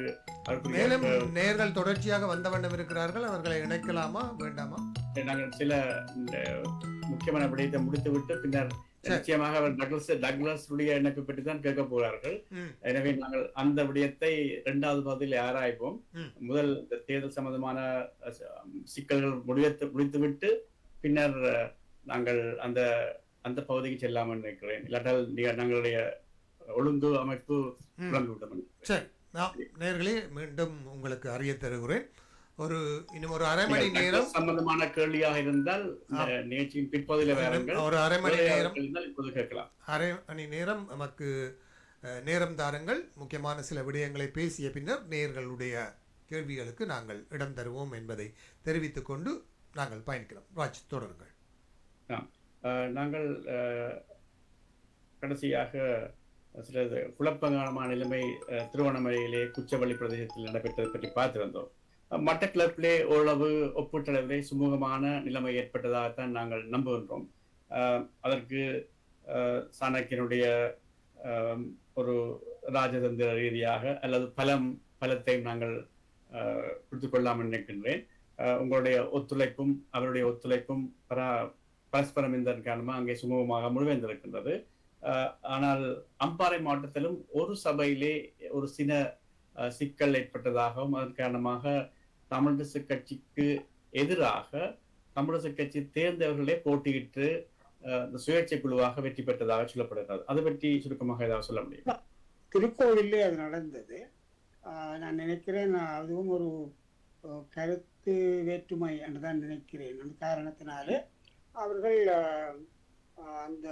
மேலும் நேர்கள் தொடர்ச்சியாக வந்த வண்ணம் இருக்கிறார்கள். அவர்களை இணைக்கலாமா வேண்டாமா? நாங்கள் சில முக்கியமான விடயத்தை முடித்துவிட்டு பின்னர் நிச்சயமாக அவர் டக்ளஸ் உடைய இணைப்பு பற்றி தான் கேட்க போகிறார்கள். எனவே நாங்கள் அந்த விடயத்தை 2வது பகுதியில் ஆராய்வோம். முதல் தேர்தல் சம்பந்தமான சிக்கல்கள் முடித்துவிட்டு பின்னர் நாங்கள் அந்த பகுதிக்கு செல்லாமல் நினைக்கிறேன். இல்லாட்டால் நாங்களுடைய ஒழுங்கு அமைப்பு சரி, நேயர்களே மீண்டும் உங்களுக்கு அறிய தருகிறேன். இன்னும் ஒரு அரை மணி நேரம் சம்பந்தமான கேள்வியாக இருந்தால் நிகழ்ச்சியின் பிற்பகுதியில் வேறுங்கள். ஒரு அரை மணி நேரம் இப்போது கேட்கலாம். அரை மணி நேரம் நமக்கு நேரம் தாருங்கள். முக்கியமான சில விடயங்களை பேசிய பின்னர் நேயர்களுடைய கேள்விகளுக்கு நாங்கள் இடம் தருவோம் என்பதை தெரிவித்துக் கொண்டு நாங்கள் பயணிக்கிறோம். ராஜ், தொடருங்கள். நாங்கள் கடைசியாக சில குழப்பமான நிலைமை திருவண்ணாமலையிலே குச்சவெளி பிரதேசத்தில் நடைபெற்றதை பற்றி பார்த்திருந்தோம். மட்டக்களப்பிலே ஓரளவு ஒப்பீட்டளவிலே சுமூகமான நிலைமை ஏற்பட்டதாகத்தான் நாங்கள் நம்புகின்றோம். அதற்கு சாணக்கியனுடைய ஒரு ராஜதந்திர ரீதியாக அல்லது பலத்தையும் நாங்கள் எடுத்துக்கொள்ளாமல் நினைக்கின்றேன். உங்களுடைய ஒத்துழைப்பும் அவருடைய ஒத்துழைப்பும் பரஸ்பரம் இதன் காரணமாக அங்கே சுமூகமாக முழுமைந்திருக்கின்றது. ஆனால் அம்பாறை மாவட்டத்திலும் ஒரு சபையிலே ஒரு சில சிக்கல் ஏற்பட்டதாகவும் அதன் காரணமாக தமிழரசு கட்சிக்கு எதிராக தமிழரசு கட்சி தேர்ந்தவர்களே போட்டியிட்டு சுயேட்சை குழுவாக வெற்றி பெற்றதாக சொல்லப்படுகிறது. அதை பற்றி சுருக்கமாக ஏதாவது சொல்ல முடியும்? திருக்கோவிலே அது நடந்தது. நான் நினைக்கிறேன் அதுவும் ஒரு கருத்து வேற்றுமை என்று தான் நினைக்கிறேன். அந்த காரணத்தினாலே அவர்கள் அந்த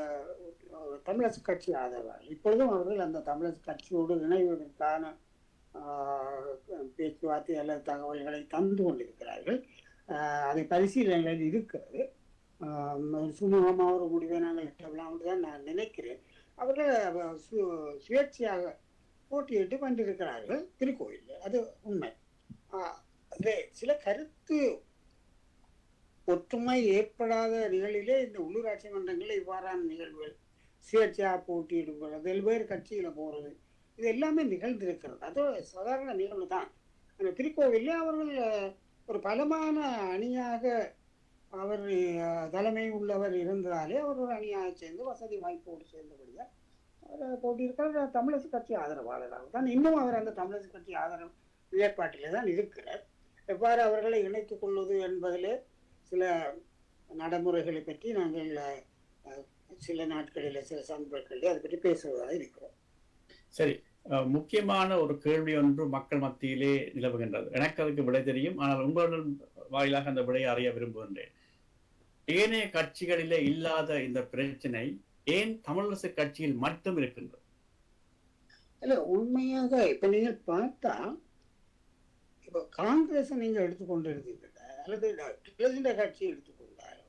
தமிழரசு கட்சி ஆதரவாளர்கள் இப்பொழுதும் அவர்கள் அந்த தமிழரசு கட்சியோடு இணைவதற்கான பேச்சுவார்த்தை அல்லது தகவல்களை தந்து கொண்டிருக்கிறார்கள். அதை பரிசீலனைகள் இருக்கிறது. சுமூகமாக ஒரு முடிவை நாங்கள் எட்டலாம் தான் நான் நினைக்கிறேன். அவர்கள் சுயேட்சையாக போட்டியிட்டு கொண்டிருக்கிறார்கள் திருக்கோயிலில், அது உண்மை. சில கருத்து ஒற்றுமை ஏற்படாத நிகழ்விலே இந்த உள்ளூராட்சி மன்றங்களில் இவ்வாறான நிகழ்வுகள் சுயேட்சையாக போட்டியிடுவது, வெவ்வேறு கட்சியில போறது, இது எல்லாமே நிகழ்ந்திருக்கிறது. அது சாதாரண நிகழ்வு தான். அந்த திருக்கோவிலே அவர்கள் ஒரு பலமான அணியாக அவர் தலைமை உள்ளவர் இருந்தாலே அவர் ஒரு அணியாக சேர்ந்து வசதி வாய்ப்போடு சேர்ந்தபடியா அவர் போட்டியிருக்கிற தமிழரசு கட்சி ஆதரவாளராக தான் இன்னும் அவர் அந்த தமிழரசு கட்சி ஆதரவு நிலைப்பாட்டிலே தான் இருக்கிறார். எவ்வாறு அவர்களை இணைத்துக் கொள்வது என்பதிலே சில நடைமுறைகளை பற்றி நாங்கள் சில நாட்களில் சில சந்தர்ப்பங்களில் அதை பற்றி பேசுவதாக இருக்கிறோம். சரி, முக்கியமான ஒரு கேள்வி ஒன்று மக்கள் மத்தியிலே நிலவுகின்றது. எனக்கு அதுக்கு விடை தெரியும், ஆனால் உங்களுடன் வாயிலாக அந்த விடையை அறிய விரும்புகின்றேன். ஏனைய கட்சிகளிலே இல்லாத இந்த பிரச்சனை ஏன் தமிழரசு கட்சியில் மட்டும் இருக்கின்றது? இல்ல, உண்மையாக இப்ப நீங்க பார்த்தா இப்ப காங்கிரஸ் நீங்க எடுத்துக்கொண்டு இருந்தீங்க அல்லது கட்சி எடுத்துக்கொண்டாலோ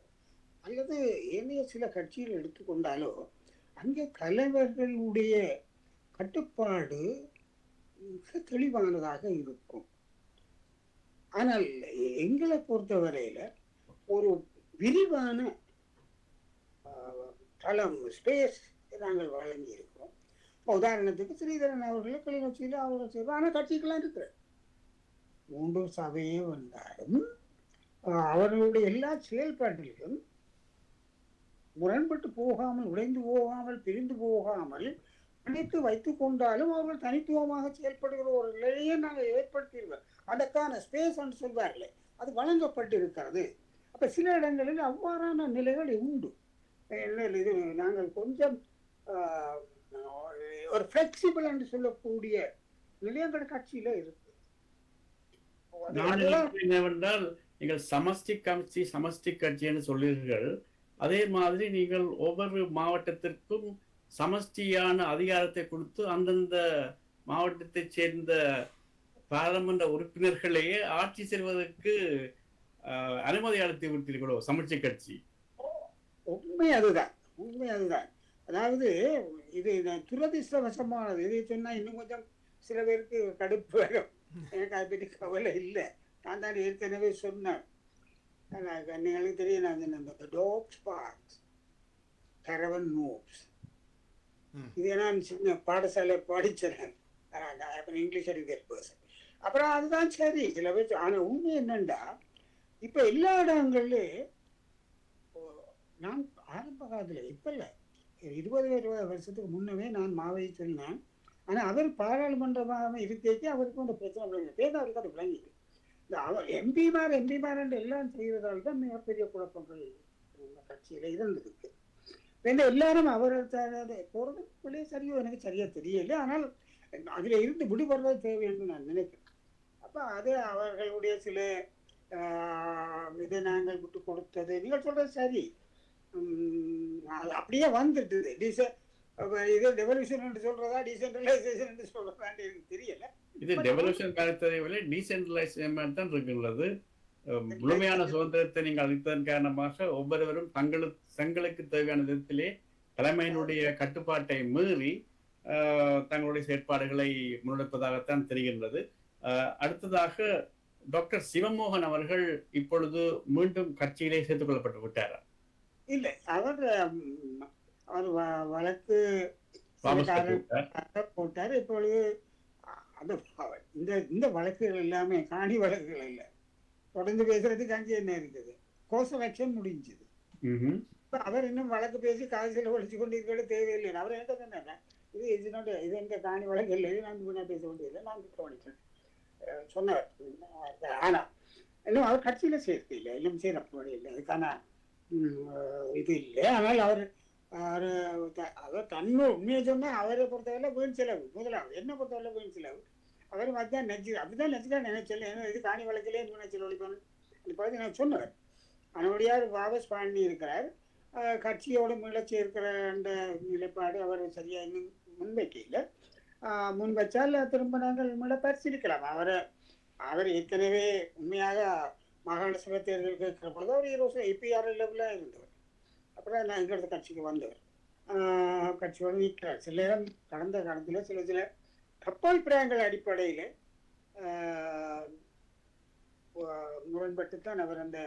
அல்லது ஏனைய சில கட்சிகள் எடுத்துக்கொண்டாலோ அங்கே தலைவர்களுடைய கட்டுப்பாடு மிக தெளிவானதாக இருக்கும். ஆனால் எங்களை பொறுத்தவரையில ஒரு விரிவான தளம் ஸ்பேஸ் நாங்கள் வழங்கி இருக்கிறோம். உதாரணத்துக்கு ஸ்ரீதரன் அவர்கள் கிளிநொச்சியில் அவர்கள் செய்வார். ஆனால் கட்சிக்கெல்லாம் இருக்கிற 3 சபையே வந்தாலும் அவர்களுடைய எல்லா செயல்பாட்டிலும் முரண்பட்டு போகாமல், உடைந்து போகாமல், பிரிந்து போகாமல் அனைத்து வைத்துக் கொண்டாலும் அவர்கள் தனித்துவமாக செயல்படுகிற ஒரு நிலையை நாங்கள் ஏற்படுத்தியிருக்கோம். அதற்கான ஸ்பேஸ் என்று சொல்வார்களே, அது வழங்கப்பட்டு இருக்கிறது. அப்ப சில இடங்களில் அவ்வாறான நிலைகள் உண்டு. இது நாங்கள் கொஞ்சம் ஒரு பிளெக்சிபிள் என்று சொல்லக்கூடிய நிலையங்கள் கட்சியில இருக்கு. என்னவென்றால் நீங்கள் சமஷ்டி கட்சி என்று சொல்லுகிறீர்கள். அதே மாதிரி நீங்கள் ஒவ்வொரு மாவட்டத்திற்கும் சமஷ்டியான அதிகாரத்தை கொடுத்து அந்தந்த மாவட்டத்தை சேர்ந்த பாராளுமன்ற உறுப்பினர்களையே ஆட்சி செய்வதற்கு அனுமதி அளித்து விட்டீர்களோ சமஷ்டி கட்சி? உண்மை அதுதான். அதாவது இது துரதிர்ஷ்டவசமானது. இதை சொன்னா இன்னும் கொஞ்சம் சில பேருக்கு கடுப்பு வரும். எனக்கு அதை பற்றி கவலை இல்லை. நான் தான் ஏற்கனவே சொன்னேன். எங்களுக்கு தெரியும், நான் டாக்ஸ் பார்க்ஸ் கரவன் மூவ்ஸ் இது நான் சின்ன பாடசாலை படிச்சேன். இங்கிலீஷ் அறிவியல் பர்சன். அப்புறம் அதுதான் சரி சில பேர். ஆனா உண்மை என்னண்டா, இப்ப எல்லா இடங்கள்லயும் நான் ஆரம்ப காலத்துல இப்ப இல்ல 20 வருஷத்துக்கு முன்னவே நான் மாவை சொன்னேன். ஆனா அவர் பாராளுமன்றமாக இருக்கே அவருக்கு அந்த பிரச்சனை விளங்கி அவருக்கு அது விளங்கிது. இந்த அவர் எம்பிமார் எல்லாம் செய்வதால் தான் மிகப்பெரிய குழப்பங்கள் கட்சியில இருந்திருக்கு. எல்லாரும் அவர்கள் போறது சரியோ எனக்கு சரியா தெரியல. ஆனால் அதுல இருந்து விடுபடுறது தேவை என்று நான் நினைக்கிறேன். அப்ப அது அவர்களுடைய சில இதை நாங்கள் விட்டு கொடுத்தது. நீங்கள் சொல்றது சரி, அப்படியே வந்துட்டு இது டெவல்யூஷன் என்று சொல்றதா டீசென்ட்ரலைசேஷன் என்று சொல்றதா எனக்கு தெரியல. இது டெவல்யூஷன் கருத்தை விட டீசென்ட்ரலைசேஷன் தான் இருக்குள்ளது. முழுமையான சுதந்திரத்தை நீங்கள் அளித்ததன் காரணமாக ஒவ்வொருவரும் தங்களுக்கு தேவையான விதத்திலே தலைமையினுடைய கட்டுப்பாட்டை மீறி தங்களுடைய செயற்பாடுகளை முன்னெடுப்பதாகத்தான் தெரிகின்றது. அடுத்ததாக டாக்டர் சிவமோகன் அவர்கள் இப்பொழுது மீண்டும் கட்சியிலே சேர்த்துக் கொள்ளப்பட்டு விட்டாரா? இல்லை, அவர் அவர் வழக்கு சில வாபஸ் பெற்று காரணம் போட்டார். இப்பொழுது அந்த இந்த இந்த வழக்குகள் எல்லாமே காணி வழக்குகள் இல்லை. தொடர்ந்து பேசுறதுக்கு அங்கே என்ன இருக்குது, கோர்ஸ் ஆஃப் ஆக்ஷன் முடிஞ்சுது. ம்ஹும். அவர் இன்னும் வழக்கு பேசி காசில் ஒழிச்சு கொண்டு இருக்கிறது தேவையில்லை. அவர் என்ன சொன்னாங்க, இது எந்த காணி வழக்கு இல்லை, நான் வீணா பேச வேண்டியதில்லை, நான் கவனிக்கிறேன் சொன்னார். ஆனா இன்னும் அவர் கட்சியில சேர்த்து இல்லை, இன்னும் சேரப்பட இல்லை, அதுக்கான இது இல்லை. ஆனால் அவர் அவர் தன்னோட உண்மையை சொன்னா அவரை பொறுத்தவரை வீண் செலவு. முதலாவது என்ன பொறுத்தவரை வீண் செலவு. அவர் அதுதான் அப்படிதான் நெச்சுதான் நினைச்சல. ஏன்னா இது காணி வழக்கிலே வீணை செலவழிப்பான்னு அந்த பகுதி நான் சொன்னவர். அதனுடைய வாபஸ் பண்ணி இருக்கிறார். கட்சியோடு மீளச்சி இருக்கிற அந்த நிலைப்பாடு அவர் சரியா இன்னும் முன்வைக்கல. முன் வச்சால் திரும்ப நாங்கள் மீள பரிசீலிக்கலாம். அவர் ஏற்கனவே உண்மையாக மாகாண சபை தேர்தல் கேட்கிற பொழுது அவர் 20 IPR லெவலில் இருந்தவர். அப்புறம் நான் எங்களது கட்சிக்கு வந்தவர். கட்சியோடு நிற்கிறார். சில நேரம் கடந்த காலத்தில் சில கப்பல் பிராயங்கள் அடிப்படையில் முரண்பட்டுத்தான் அவர் அந்த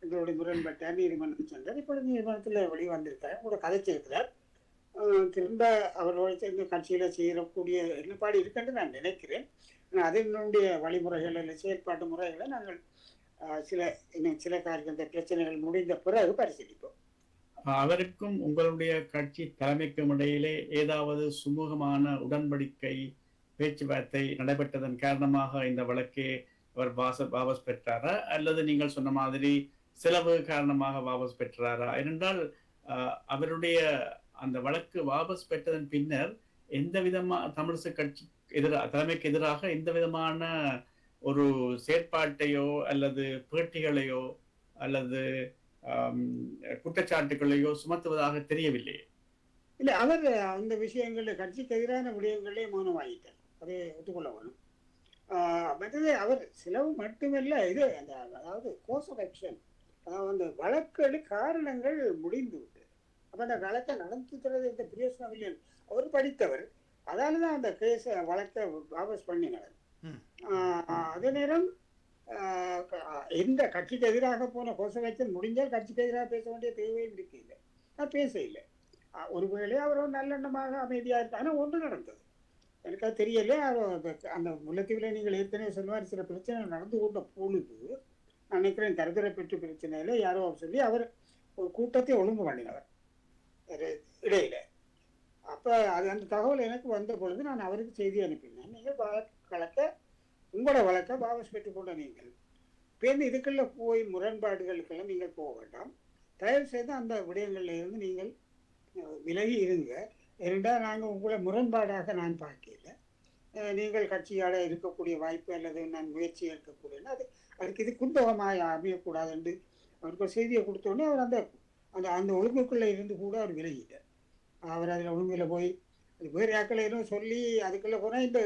எங்களுடைய முரண்பட்டார், நீதிமன்றம் சென்றார். இப்பொழுது நீதிமன்றத்தில் வெளிவந்திருக்கார், கூட கதைச்சிருக்கிறார். திரும்ப அவரோட சேர்ந்து கட்சியில செய்யக்கூடிய எண்ணப்பாடு இருக்குன்னு நான் நினைக்கிறேன். அதனுடைய வழிமுறைகள் அல்ல செயல்பாட்டு முறைகளை நாங்கள் சில காரியங்கள் பிரச்சனைகள் முடிந்த பிறகு பரிசீலிப்போம். அவருக்கும் உங்களுடைய கட்சி தலைமைக்கும் இடையிலே ஏதாவது சுமூகமான உடன்படிக்கை பேச்சுவார்த்தை நடைபெற்றதன் காரணமாக இந்த வழக்கே அவர் வாபஸ் பெற்றாரா, அல்லது நீங்கள் சொன்ன மாதிரி செலவு காரணமாக வாபஸ் பெற்றாரா? ஏனென்றால் அவருடைய அந்த வழக்கு வாபஸ் பெற்றதன் பின்னர் எந்த விதமான தமிழிசை கட்சி தலைமைக்கு எதிராக எந்த விதமான ஒரு செயற்பாட்டையோ அல்லது பேட்டிகளையோ அல்லது குற்றச்சாட்டுகளையோ சுமத்துவதாக தெரியவில்லை. இல்லை, அவர் அந்த விஷயங்கள் கட்சிக்கு எதிரான விடயங்களே மௌனமாகிட்டார். அதை ஒத்துக்கொள்ள வேணும். மற்றது அவர் செலவு மட்டுமல்ல, இது அதாவது கோர்ஸ் ஆஃப் ஆக்ஷன், அதாவது அந்த வழக்கு காரணங்கள் முடிந்து விட்டு அப்ப அந்த வழக்கை நடத்துறது இந்த பிரியஸ்வரம் இல்லை. அவர் படித்தவர், அதாலதான் அந்த கேஸ வழக்கை வாபஸ் பண்ணினார். அதே நேரம் எந்த கட்சிக்கு எதிராக போன கோர்ஸ் ஆஃப் ஆக்ஷன் முடிஞ்சால் கட்சிக்கு எதிராக பேச வேண்டிய தேவையும் இருக்கு. இல்லை, நான் பேச இல்லை. ஒருவேளை அவர் நல்லெண்ணமாக அமைதியாக இருந்தா. ஆனால் ஒன்று நடந்தது எனக்கு அது தெரியல. அந்த முல்லைத்தீவில் நீங்கள் ஏற்கனவே சொல்லுவார், சில பிரச்சனை நடந்து கொண்ட பொழுது நினைக்கிறேன் தரதரை பெற்று பிரச்சனையில யாரோ சொல்லி அவர் ஒரு கூட்டத்தை ஒழுங்கு பண்ணினவர் இடையில. அப்ப அது அந்த தகவல் எனக்கு வந்த பொழுது நான் அவருக்கு செய்தி அனுப்பினேன். நீங்கள் உங்களோட வழக்கை வாபஸ் பெற்றுக் கொண்ட நீங்கள் பேருந்து இதுக்குள்ள போய் முரண்பாடுகளுக்கெல்லாம் நீங்கள் போக வேண்டாம். தயவு செய்து அந்த விடயங்கள்ல இருந்து நீங்கள் விலகி இருங்க. இரண்டாவது நாங்கள் உங்களை முரண்பாடாக நான் பார்க்கல. நீங்கள் கட்சியாட இருக்கக்கூடிய வாய்ப்பு அல்லது நான் முயற்சி எடுக்கக்கூடிய அதுக்கு இது குந்தகமாக அமையக்கூடாது என்று அவருக்கு ஒரு செய்தியை கொடுத்தோடனே அவர் அந்த அந்த அந்த ஒழுங்குக்குள்ளே இருந்து கூட அவர் விலகிட்டார். அவர் அதில் ஒழுங்கில் போய் அது வேறு ஆக்களை எதுவும் சொல்லி அதுக்குள்ளே போனால் இந்த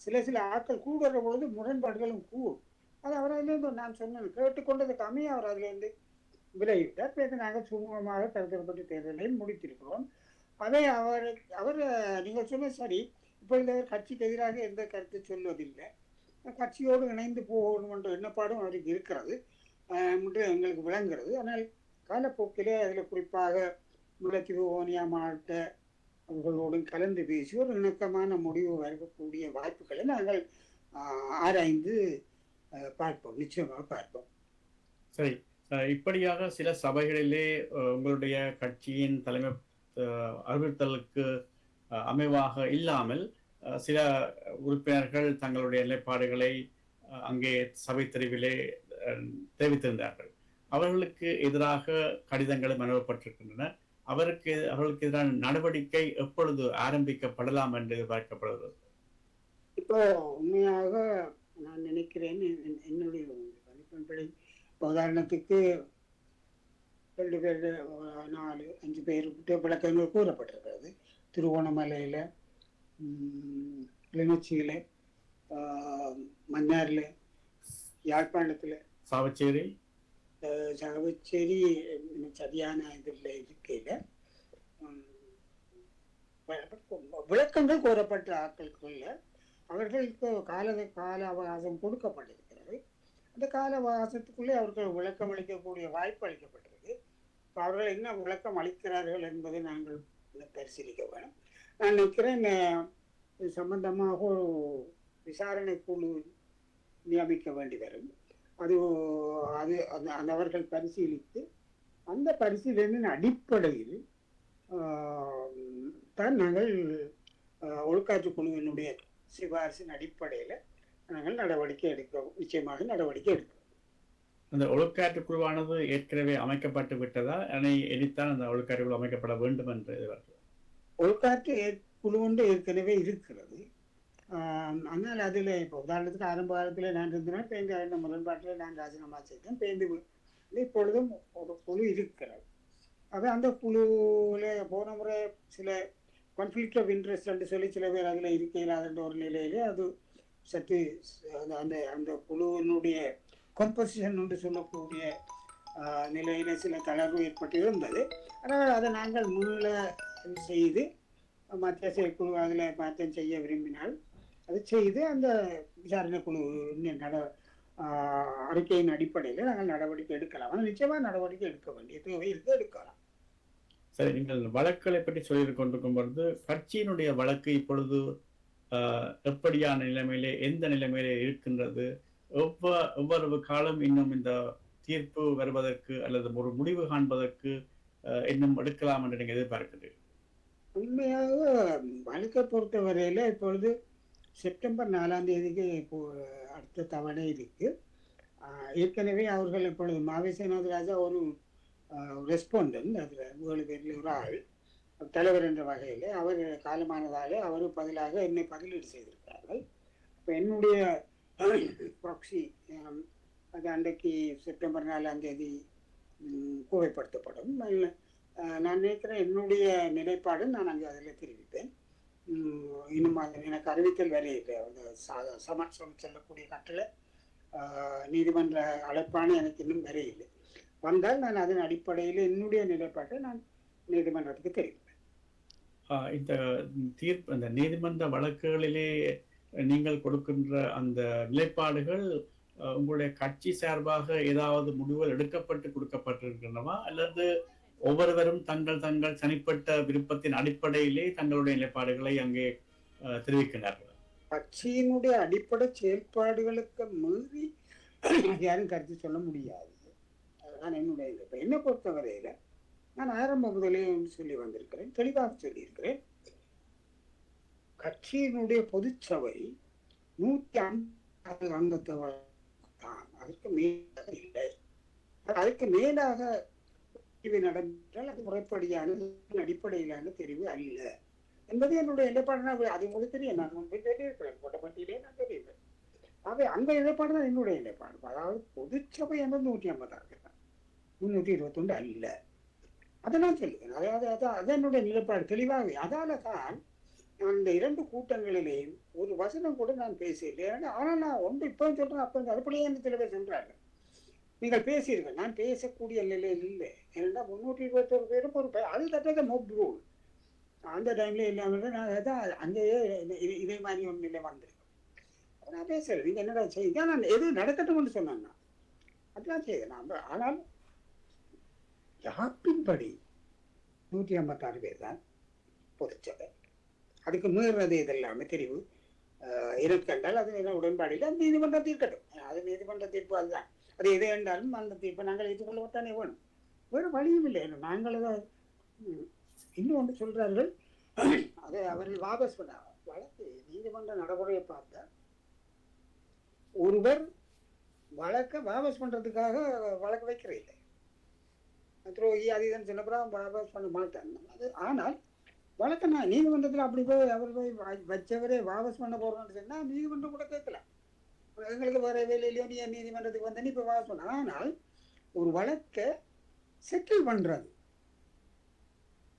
சில ஆட்கள் கூடுற பொழுது முரண்பாடுகளும் கூடும். அது அவர் அதுலேருந்து நான் சொன்னேன் கேட்டுக்கொண்டதுக்கு அமைய அவர் அதுலேருந்து விலகிவிட்டார். பிறகு நாங்கள் சுமூகமாக தரப்பட்ட தேர்தலையும் முடித்திருக்கிறோம். அதே அவர் நீங்கள் சொன்ன சரி, இப்பொழுது அவர் கட்சிக்கு எதிராக எந்த கருத்து சொல்வதில்லை. கட்சியோடு இணைந்து போகணும் என்ற எண்ணப்பாடும் அவருக்கு இருக்கிறது என்று எங்களுக்கு விளங்குறது. ஆனால் காலப்போக்கிலே அதில் குறிப்பாக முல்லைத்தீவு ஓனியா மாவட்ட அவர்களோடும் கலந்து பேசி ஒரு இணக்கமான முடிவு வரக்கூடிய வாய்ப்புகளை நாங்கள் ஆராய்ந்து பார்ப்போம், நிச்சயமாக பார்ப்போம். சரி, இப்படியாக சில சபைகளிலே உங்களுடைய கட்சியின் தலைமை அறிவுறுத்தலுக்கு அமைவாக இல்லாமல் சில உறுப்பினர்கள் தங்களுடைய நிலைப்பாடுகளை அங்கே சபை தெரிவிலே தெரிவித்திருந்தார்கள். அவர்களுக்கு எதிராக கடிதங்களும் அனுப்பப்பட்டிருக்கின்றன. அவர்களுக்கு எதிரான நடவடிக்கை எப்பொழுது ஆரம்பிக்கப்படலாம் என்று எதிர்பார்க்கப்படுகிறது? இப்போ உண்மையாக நான் நினைக்கிறேன், என்னுடைய உதாரணத்துக்கு 2 பேர் 4 5 பேர் விளக்கங்கள் கூறப்பட்டிருக்கிறது. திருவோணமலையில், கிளிநொச்சியில், மன்னாரில், யாழ்ப்பாணத்தில், சாவச்சேரி சரியான இதில் இருக்கையில் விளக்கங்கள் கோரப்பட்ட ஆட்களுக்குள்ள அவர்களுக்கு கால அவகாசம் கொடுக்கப்பட்டிருக்கிறது. அந்த கால அவகாசத்துக்குள்ளே அவர்கள் விளக்கம் அளிக்கக்கூடிய வாய்ப்பு அளிக்கப்பட்டிருக்கு. அவர்கள் என்ன விளக்கம் அளிக்கிறார்கள் என்பதை நாங்கள் பரிசீலிக்க வேணும். நான் நினைக்கிறேன் இது சம்பந்தமாக ஒரு விசாரணை குழு நியமிக்க வேண்டி வரும். அது அது அந்த அவர்கள் பரிசீலித்து அந்த பரிசீலனையின் அடிப்படையில் தான் நாங்கள் ஒழுக்காற்று குழுவினுடைய சிபாரிசின் அடிப்படையில் நாங்கள் நிச்சயமாக நடவடிக்கை எடுக்கிறோம். அந்த ஒழுக்காற்று குழுவானது ஏற்கனவே அமைக்கப்பட்டு விட்டதா? இனித்தான் அந்த ஒழுக்காற்று குழு அமைக்கப்பட வேண்டும் என்று ஒழுக்காற்று குழு ஒன்று ஏற்கனவே இருக்கிறது. ஆனால் அதில் இப்போ உதாரணத்துக்கு ஆரம்ப காலத்தில் நான் இருந்தேன், பேருந்து அந்த முரண்பாட்டில் நான் ராஜினாமா செய்தேன். பேருந்து இப்பொழுதும் ஒரு குழு இருக்கிறது. அந்த குழுவில் போன முறை சில கான்ஃப்ளிக்ட் ஆஃப் இன்ட்ரெஸ்ட் என்று சொல்லி சில பேர் அதில் இருக்க இல்லாத ஒரு நிலையிலே அது சற்று அந்த அந்த குழுவினுடைய கம்போசிஷன் என்று சொல்லக்கூடிய நிலையில சில தளர்வு ஏற்பட்டு இருந்தது. ஆனால் அதை நாங்கள் மீள செய்து மத்திய செயற்குழு அதில் மாற்றம் செய்ய விரும்பினால் அதை செய்து அந்த விசாரணை குழு அறிக்கையின் அடிப்படையில் நாங்கள் நடவடிக்கை எடுக்கலாம். ஆனால் நிச்சயமாக நடவடிக்கை எடுக்க வேண்டிய தேவை இருக்கு, எடுக்கலாம். சரி, நீங்கள் வழக்குகளை பற்றி சொல்லி கொண்டிருக்கும் பொழுது கட்சியினுடைய வழக்கு இப்பொழுது எப்படியான நிலைமையிலே, எந்த நிலைமையிலே இருக்கின்றது? எவ்வளவு காலம் இன்னும் இந்த தீர்ப்பு வருவதற்கு அல்லது ஒரு முடிவு காண்பதற்கு இன்னும் எடுக்கலாம் என்று நீங்க எதிர்பார்க்கிறீர்கள்? உண்மையாக வழக்கை பொறுத்த வரையில இப்பொழுது செப்டம்பர் 4ஆம் தேதிக்கு அடுத்த தவணை இருக்கு. ஏற்கனவே அவர்கள் இப்பொழுது மாவை சேனாதிராஜா ஒரு ரெஸ்பாண்டன்ட், அதுல 7 பேரில் ஒரு ஆள் தலைவர் என்ற வகையில் அவர் காலமானதாலே அவர் பதிலாக என்னை பதிலீடு செய்திருக்கிறார்கள். இப்போ என்னுடைய ப்ராக்சி அது அன்றைக்கு செப்டம்பர் 4ஆம் தேதி புகைப்படுத்தப்படும். நான் நினைக்கிறேன் என்னுடைய நிலைப்பாடு நான் அங்கே அதில் தெரிவிப்பேன். இன்னும் எனக்கு அறிவித்தல் வரையில்லை. அந்த சமர்சம் செல்லக்கூடிய கட்டளை நீதிமன்ற அழைப்பான எனக்கு இன்னும் வரையில்லை. வந்தால் நான் அதன் அடிப்படையில் என்னுடைய நிலைப்பாட்டை நான் நீதிமன்றத்துக்கு தெரிவிப்பேன். இந்த தீர்ப்பு, அந்த நீதிமன்ற வழக்குகளிலே நீங்கள் கொடுக்கின்ற அந்த நிலைப்பாடுகள் உங்களுடைய கட்சி சார்பாக ஏதாவது முடிவுகள் எடுக்கப்பட்டு கொடுக்கப்பட்டிருக்கின்றனவா, அல்லது ஒவ்வொருவரும் தங்கள் தனிப்பட்ட விருப்பத்தின் அடிப்படையிலே தங்களுடைய நிலைப்பாடுகளை அங்கே தெரிவிக்கிறார்கள்? கட்சியினுடைய அடிப்படை செயல்பாடுகளுக்கு மீறி யாரும் கருத்து சொல்ல முடியாது. அதுதான் என்னுடைய இப்போ என்னை பொறுத்தவரையில நான் ஆரம்ப முதலே சொல்லி வந்திருக்கிறேன், தெளிவாக சொல்லியிருக்கிறேன். கட்சியினுடைய பொதுச்சபை 150 அங்கத்தவர் தான், அதுக்கு மேலாக இல்லை. அதுக்கு மேலாக நடந்தால் அது முறைப்படியான அடிப்படையிலான தெரிவு அல்ல என்பது என்னுடைய நிலைப்பாடு. அது உங்களுக்கு தெரியும், நான் முன்பே சொல்லியிருக்கிறேன், கோட்டப்பட்டியிலே நான் தெரிவிப்பேன். ஆகவே அந்த நிலைப்பாடு தான் என்னுடைய நிலைப்பாடு. அதாவது பொதுச்சபை என்பது 156 தான், 321 அல்ல. அதை நான் சொல்லுவேன். அதாவது அது என்னுடைய நிலைப்பாடு தெளிவாகவே. அதால தான் அந்த 2 கூட்டங்களிலேயும் ஒரு வசனம் கூட நான் பேசவில்லை. ஆனால் நான் ஒன்று இப்போ சொல்றேன், அப்போ அதுபடியே என்ன சில பேர் சொல்றாங்க, நீங்கள் பேசியிருக்க, நான் பேசக்கூடிய நிலையில் இல்லை. ஏன்னா 321 பேரும் ஒரு அது தட்டத மோப் ரூல் அந்த டைம்ல இல்லாமல் நான் அதான் அங்கேயே இதே மாதிரி ஒரு நிலை வந்திருக்கேன். நான் பேசுறேன், நீங்க என்னடா செய்யுங்க, நான் எது நடக்கட்டும்னு சொன்னாங்க அதெல்லாம் செய்யுது நான். ஆனால் யாப்பின்படி 156 பேர் தான் பொதுச்சபை. அதுக்கு மீறது இதெல்லாமே தெரிவு இருக்கண்டால் அது உடன்பாடு இல்லை, அது நீதிமன்றம் தீர்க்கட்டும். அது நீதிமன்ற தீர்ப்பு, அதுதான். அது எது என்றாலும் அந்த தீர்ப்பை நாங்கள் ஏற்றுக்கொள்ளத்தானே வேணும், வேறு வழியும் இல்லை. நாங்கள் இன்னும் ஒன்று சொல்றார்கள், அதை அவர்கள் வாபஸ் பண்ண வழக்கு நீதிமன்ற நடைமுறையை பார்த்தா ஒருவர் வழக்கை வாபஸ் பண்றதுக்காக வழக்கு வைக்கிற இல்லை, துரோகி அதிகம் சொன்னப்பறம் வாபஸ் பண்ண மாட்டாங்க. அது ஆனால் வழக்கை நான் நீதிமன்றத்தில் அப்படி போய் அவர் போய் வச்சவரே வாபஸ் பண்ண போறோம்னு சொன்னா நீதிமன்றம் கூட கேட்கலாம், எங்களுக்கு வேற வேலையிலையோ நீ நீதிமன்றத்துக்கு வந்த நீ இப்போ வாபஸ் பண்ண. ஆனால் ஒரு வழக்கை செட்டில் பண்றது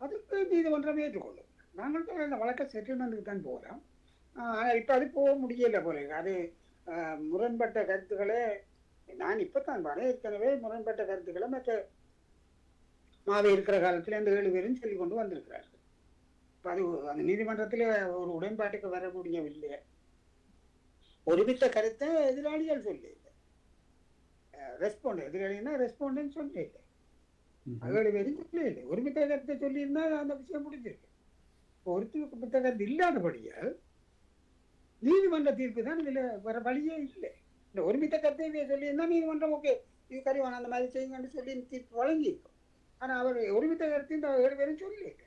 அதுக்கு நீதிமன்றம் ஏற்றுக்கொள்ளும். நாங்கள் அந்த வழக்கை செட்டில்மெண்ட்டுக்கு தான் போகிறோம். இப்போ அது போக முடியல போல. அது முரண்பட்ட கருத்துக்களே நான் இப்போ தான் ஏற்கனவே முரண்பட்ட கருத்துக்களை மற்ற மாவை இருக்கிற காலத்தில் அந்த 7 பேரும் சொல்லி கொண்டு வந்திருக்கிறார்கள். இப்போ அது அந்த நீதிமன்றத்தில் ஒரு உடன்பாட்டுக்கு வர முடியவில்லை. ஒருமித்த கருத்தை எதிராளிகள் சொல்லி இல்லை, ரெஸ்பாண்ட் எதிராளின்னா ரெஸ்பாண்டுன்னு சொல்லி இல்லை. அதோட வெறும் சொல்லி இல்லை. ஒருமித்த கருத்தை சொல்லியிருந்தா அந்த விஷயம் முடிஞ்சிருக்கு. ஒருமித்த கருத்து இல்லாதபடியால் நீதிமன்ற தீர்ப்பு தான் இதுல வர வழியே இல்லை. இந்த ஒருமித்த கருத்தை சொல்லியிருந்தா நீதிமன்றம் ஓகே இது கறிவான அந்த மாதிரி செய்யுங்கன்னு சொல்லி தீர்ப்பு வழங்கியிருக்கும். ஆனா அவர் ஒருமித்த கருத்து இந்த 7 பேரும் சொல்லியிருக்க.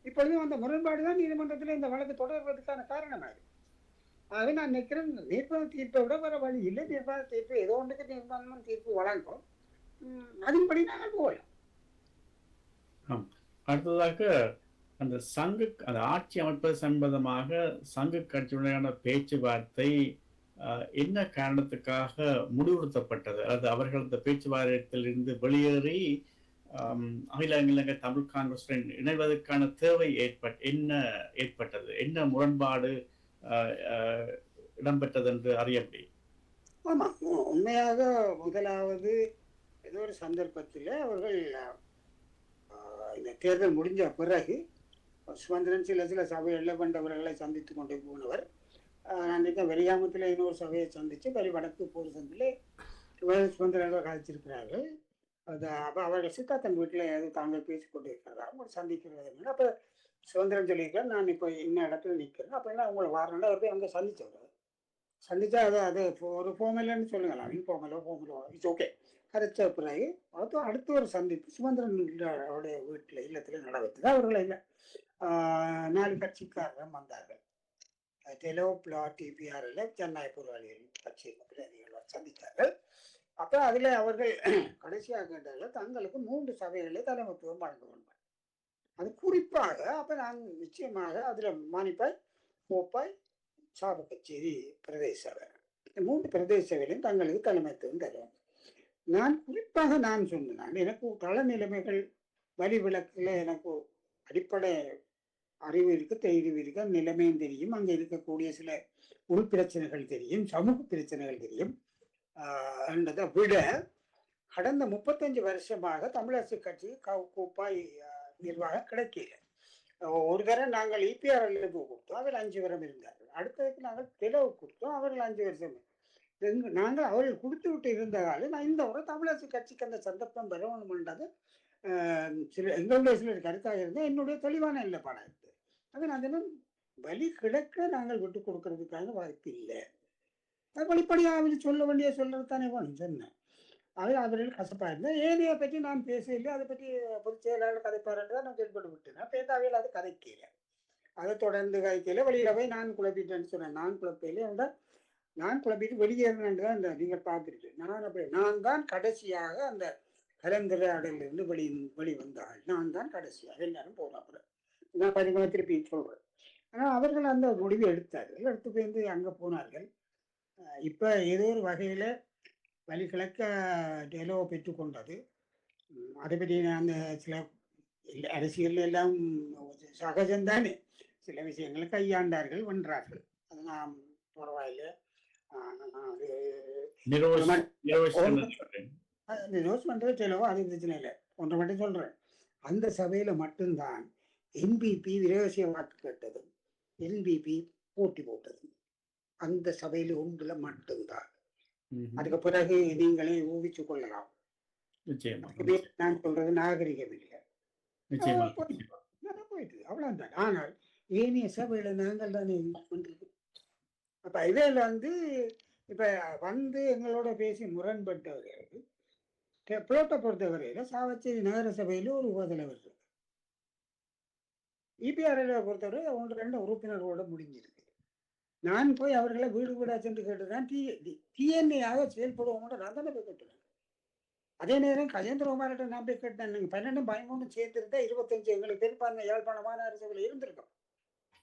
இப்பொழுதும் அந்த முரண்பாடுதான் நீதிமன்றத்தில் இந்த வழக்கு தொடர்வதற்கான காரணமாக இருக்கு. ஆகவே நான் நினைக்கிறேன் நீதிமன்ற தீர்ப்பை விட வர வழி இல்லை. நீதிமன்ற தீர்ப்பு ஏதோ ஒன்றுக்கு நீதிமன்றம் தீர்ப்பு வழங்கும். அதன்படி நாங்கள் போகலாம். அடுத்ததாக அந்த அந்த ஆட்சி அமைப்பது சம்பந்தமாக சங்க கட்சியுடனான பேச்சுவார்த்தை என்ன காரணத்துக்காக முடிவுறுத்தப்பட்டது? அது அவர்கள் அந்த பேச்சுவார்த்தையில் இருந்து வெளியேறி அகில இலங்கை தமிழ் காங்கிரசுடன் இணைவதற்கான தேவை ஏற்பட்டது? என்ன முரண்பாடு இடம்பெற்றது என்று அறிய முடியும்? ஆமா, உண்மையாக முதலாவது ஏதோ ஒரு சந்தர்ப்பத்தில் அவர்கள் இந்த தேர்தல் முடிஞ்ச பிறகு சுமந்திரன் சில சபைகளில் கொண்டவர்களை சந்தித்து கொண்டு போனவர். அன்றைக்கு வெறியாமத்தில் இன்னொரு சபையை சந்தித்து வரி வடக்கு போர் சந்திலே சுமந்திரன் கழிச்சிருக்கிறார்கள். அது அப்போ அவர்கள் சித்தார்த்தன் வீட்டில் ஏதோ தாங்கள் பேசி கொண்டு இருக்கிறார்கள். அவங்க சந்திக்கிறது. அப்போ சுதந்திரம் சொல்லியிருக்காரு, நான் இப்போ இன்ன இடத்துல நிற்கிறேன். அப்போ என்ன உங்களை வாரண்டா அவர் போய் அங்கே சந்திச்சவர். சந்திச்சா அது ஒரு ஃபோர்மலான்னு சொல்லுங்களா, ஃபோர்மலோ இட்ஸ் ஓகே. கரைச்ச பிறகு அடுத்த ஒரு சந்திப்பு சுமந்திரன் அவருடைய வீட்டில் இல்லத்தில் நடந்தது. அவர்கள் இல்லை 4 கட்சிக்காரர்கள் வந்தார்கள். டெலோ பிளா டிபிஆர்ல சென்னை பொருளாளிகள் கட்சி பிரதிநிதிகள் சந்தித்தார்கள். அப்போ அதில் அவர்கள் கடைசியாக கேட்டார்கள் தங்களுக்கு 3 சபைகளை தலைமைத்துவம் வழங்க வேண்டும். அது குறிப்பாக அப்போ நான் நிச்சயமாக அதில் மானிப்பாய், கோப்பாய், சாபக்கச்சேரி பிரதேச சபை, இந்த 3 பிரதேச சபையிலும் தங்களுக்கு தலைமைத்துவம் தருவாங்க. நான் குறிப்பாக சொன்னேன், எனக்கு கள நிலைமைகள் வரி விளக்கில் எனக்கு அடிப்படை அறிவு இருக்கு, தெரிவு இருக்கு, நிலைமையும் தெரியும், அங்கே இருக்கக்கூடிய சில உள் பிரச்சனைகள் தெரியும், சமூக பிரச்சனைகள் தெரியும். என்றதை விட கடந்த 35 வருஷமாக தமிழரசு கட்சி கோப்பாய் நிர்வாகம் கிடைக்கல. ஒரு தரம் நாங்கள் இபிஆர்எல் கொடுத்தோம், அவர் 5 வருடம் இருந்தார்கள். அடுத்ததுக்கு நாங்கள் தெளிவு கொடுத்தோம், அவர்கள் 5 வருஷம். நாங்கள் அவர்கள் கொடுத்து விட்டு இருந்ததால் நான் இந்த ஒரு தமிழரசு கட்சிக்கு அந்த சந்தர்ப்பம் பெறணும்ன்றது எங்களுடைய சிலர் கருத்தாக இருந்தால் என்னுடைய தெளிவான இல்லைப்பாடாக இருக்குது. அது நான் வலி கிழக்க நாங்கள் விட்டு கொடுக்கறதுக்கான வாய்ப்பு இல்லை. வெளிப்படையாக சொல்ல வேண்டிய சொல்றது தானே சொன்னேன். அவர்கள் கசப்பாக இருந்தேன். ஏனையை பற்றி நான் பேசவில்லை, அதை பற்றி பொதுச் செயலாளர் கதைப்பார் என்று தான் நான் செயல்பட்டு விட்டேன். பேசாவையில் அது கதைக்கல, அதை தொடர்ந்து கதைக்கல. வெளியில போய் நான் குழப்பிட்டேன்னு சொன்னேன். நான் குழப்பையிலே என்றால் நான் குழப்பிட்டு வெளியேறினேன் தான் நீங்கள் பார்த்துருக்கேன். நான் தான் கடைசியாக அந்த கலந்துரையாடலிருந்து வெளிவந்தாள். நான் தான் கடைசியாக எல்லாரும் போகிறாப்புல. நான் பதிமூணு திருப்பி சொல்றேன். ஆனால் அவர்கள் அந்த முடிவை எடுத்தார்கள். எடுத்து போய் அங்கே போனார்கள். இப்போ ஏதோ ஒரு வகையில் வழிகிழக்க டெலோ பெற்றுக்கொண்டது. அதை பற்றி அந்த சில அரசியல் எல்லாம் சகஜம்தானே, சில விஷயங்களை கையாண்டார்கள், வென்றார்கள். அது நாம் பரவாயில்லை. நிரோஸ் பண்றது டெலோ, அது பிரச்சனை இல்லை. ஒன்றை மட்டும் சொல்றேன், அந்த சபையில மட்டும்தான் என்பிபி விரகசிய வாக்கு கேட்டது, என்பிபி போட்டி போட்டது. அந்த சபையில ஒன்றுல மட்டும்தான். அதுக்கு பிறகு நீங்களே ஊகிச்சு கொள்ளலாம். நான் சொல்றது நாகரிகம் இல்லை, போயிட்டு அவ்வளவுதான். ஆனால் ஏனைய சபையில நாங்கள் தானே பண்றது. அப்ப இதில் இப்ப எங்களோட பேசி முரண்பட்டவர்கள் புளோட்டை பொறுத்தவரையில சாவச்சேரி நகர சபையில ஒரு உபதலைவர் இருக்கு. இபிஆர்எல் பொறுத்தவரை 1-2 உறுப்பினர்களோட முடிஞ்சிருக்கு. நான் போய் அவர்களை வீடு வீடா சென்று கேட்டுதான் டிஎன்ஏயாக செயல்படுவோம் நான் தானே போய் கேட்டுறேன். அதே நேரம் கஜேந்திரகுமார்கிட்ட நான் போய் கேட்டேன். நீங்க 12-13 சேர்த்துருந்தா 25 எங்களுக்கு பெரும்பான்மை யாழ்ப்பாண மாநகர சபையில் இருந்திருக்கோம்,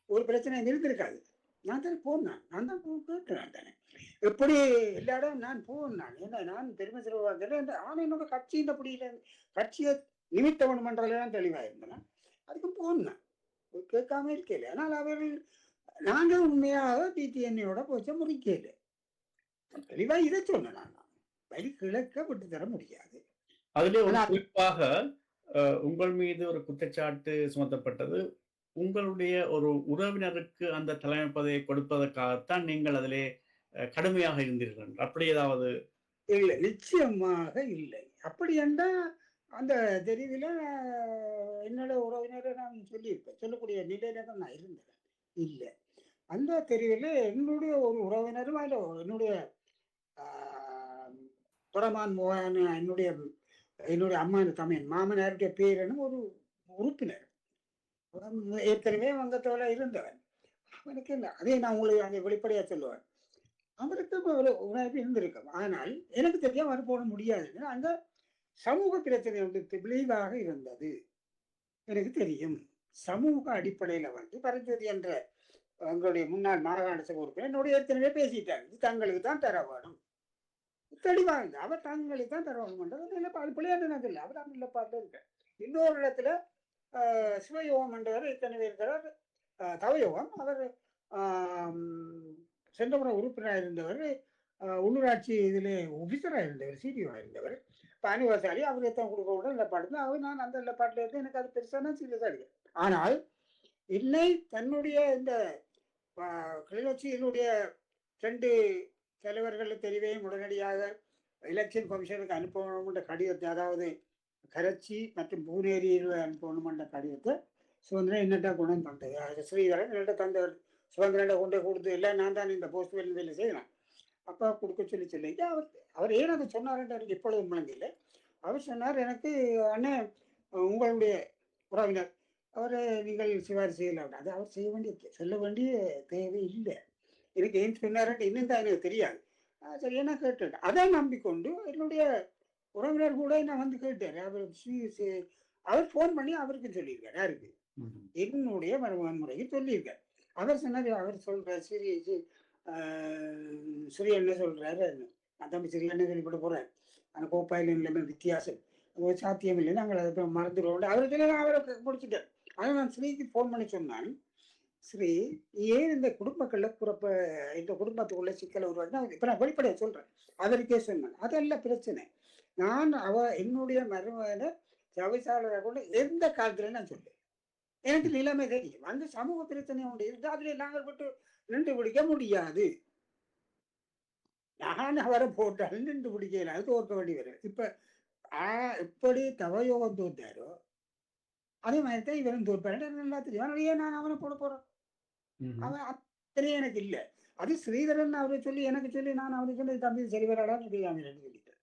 ஒரு பிரச்சனை இருந்திருக்காது. நான் தானே போனேன், நான் தான் கேட்டுறேன் தானே. எப்படி எல்லா இடம் நான் போனேன், ஏன்னா நான் பெருமை செல்வாங்க. ஆனால் என்னோட கட்சியின் அப்படியில கட்சியை நிமித்த வேணுமென்றாலாம் தெளிவாக இருந்தேன். அதுக்கு போனேன், கேட்காம இருக்கல. ஆனால் அவர்கள் நாங்கள் உண்மையாக டிடிஎன்ஏயோட போச்ச முடிக்கல. தெளிவா இதை சொன்னேன். நான் வழி கிழக்க விட்டு தர முடியாது. அதிலே குறிப்பாக உங்கள் மீது ஒரு குற்றச்சாட்டு சுமத்தப்பட்டது. உங்களுடைய ஒரு உறவினருக்கு அந்த தலைமை பதவியை கொடுப்பதற்காகத்தான் நீங்கள் அதிலே கடுமையாக இருந்தீர்கள். அப்படி ஏதாவது? இல்லை, நிச்சயமாக இல்லை. அப்படி என்றால் அந்த தெரிவில் என்னோட உறவினரை நான் சொல்லியிருப்பேன், சொல்லக்கூடிய நிலையில தான் நான் இருந்தேன். இல்லை, அந்த தெரிவில் என்னுடைய ஒரு உறவினரும் அதில் என்னுடைய புறமான் மோகன், என்னுடைய என்னுடைய அம்மா தமையன் மாமனாருடைய பேரனும் ஒரு உறுப்பினர், ஏற்கனவே வங்கத்தோட இருந்தவன். அவனுக்கு இல்லை, அதே நான் உங்களுக்கு அந்த வெளிப்படையாக சொல்லுவேன், அவருக்கு ஒரு உணர்வு இருந்திருக்கும். ஆனால் எனக்கு தெரியாம அவர் போட முடியாதுன்னு அந்த சமூக பிரச்சனை வந்து விளைவாக இருந்தது. எனக்கு தெரியும், சமூக அடிப்படையில வந்து பரஞ்சோதி என்ற எங்களுடைய முன்னாள் மாகாண சபை உறுப்பினர் என்னுடைய ஏற்கனவே பேசிட்டார், இது தங்களுக்கு தான் தர வேணும், தெளிவாக இருந்த அவர் தங்களுக்கு தான் தர வேணும்ன்றது நிலைப்பாடு பிள்ளையாட்டு இல்லை, அவர் அந்த நிலைப்பாட்டில் இருக்க. இன்னொரு இடத்துல சிவயோகம் என்றவர் ஏற்கனவே இருக்கிறார், தவயோகம், அவர் சென்றமுறை உறுப்பினராக இருந்தவர், உள்ளூராட்சி இதில் ஆஃபீஸராக இருந்தவர், சிடிஓ இருந்தவர், இப்போ அனிவர்சாரி அவர் எத்தனை கொடுக்க நிலப்பாடு அவர், நான் அந்த நிலப்பாட்டில் இருந்து எனக்கு அது பெருசான சீரியஸாக இருக்கு. ஆனால் என்னை தன்னுடைய இந்த கிளிநொச்சியினுடைய 2 தலைவர்கள் தெரிவையும் உடனடியாக எலெக்ஷன் கமிஷனுக்கு அனுப்பணும்ன்ற கடிதத்தை, அதாவது கரச்சி மற்றும் பூனேரியில் அனுப்பணும்ன்ற கடிதத்தை சுதந்திரன் என்னட்டா கொண்டு வந்து தந்தது. ஸ்ரீதரன் என்னட்ட தந்தவர், சுதந்திரன் கொண்டு கொடுத்து இல்லை, நான் தான் இந்த போஸ்ட் வேலை செய்யலாம் அப்பா கொடுக்க சொல்லிட்டு அவர் ஏன் அதை சொன்னார்ன்ற எனக்கு இப்பொழுது முழங்கில்லை. அவர் சொன்னார், எனக்கு அண்ணன் உங்களுடைய உறவினர் அவரை நீங்கள் சிபாரிசு செய்யலாம், அது அவர் செய்ய வேண்டிய சொல்ல வேண்டிய தேவை இல்லை. எனக்கு ஏன் சொன்னார்ன்ட்டு இன்னும் தான் எனக்கு தெரியாது. சரி, என்ன கேட்டேன், அதை நம்பிக்கொண்டு என்னுடைய உறவினர் கூட நான் வந்து கேட்டார். அவர் ஃபோன் பண்ணி அவருக்கு சொல்லியிருக்காரு, யாருக்கு, என்னுடைய மருமகன் முறைக்கு சொல்லியிருக்கார். அவர் சொன்னார், அவர் சொல்ற ஸ்ரீ என்ன சொல்றாரு, நான் தம்பி ஸ்ரீ என்ன கேள்விப்பட போறேன், அந்த கோப்பாயில் எல்லாமே வித்தியாசம், சாத்தியம் இல்லை, நாங்கள் அதை மறந்துடுவோம். அவருக்கு அவரை முடிச்சுட்டேன். ஆனால் நான் ஸ்ரீக்கு ஃபோன் பண்ணி சொன்னான், ஸ்ரீ ஏன் இந்த குடும்பங்கள்ல இந்த குடும்பத்துக்குள்ள சிக்கல் உருவாக்கி, இப்ப நான் வெளிப்படையா சொல்றேன், அவருக்கே சொன்னேன், அதெல்லாம் பிரச்சனை. நான் என்னுடைய மருமகனை தவிசாளரை கொண்டு எந்த காலத்துல நான் சொல்லுவேன், எனக்கு நிலைமை தெரியும், அந்த சமூக பிரச்சனை ஒன்று இருந்து அதுல நாங்கள் விட்டு நின்று பிடிக்க முடியாது. நான் அவரை போட்டாலும் நின்று பிடிக்கல, அது தோற்க வேண்டி வரும். இப்ப எப்படி தவயோகம் தோத்தாரோ அதே மாதிரி தான் இவரும் தோற்பாரு, நல்லா தெரியும். அதனால ஏன் நான் அவனை போட போறேன், அவன் அத்தனையே எனக்கு இல்லை. அது ஸ்ரீதரன் அவரை சொல்லி எனக்கு சொல்லி நான் அவரை சொல்லி தம்பி சரி வராடான்னு சொல்லிட்டேன்,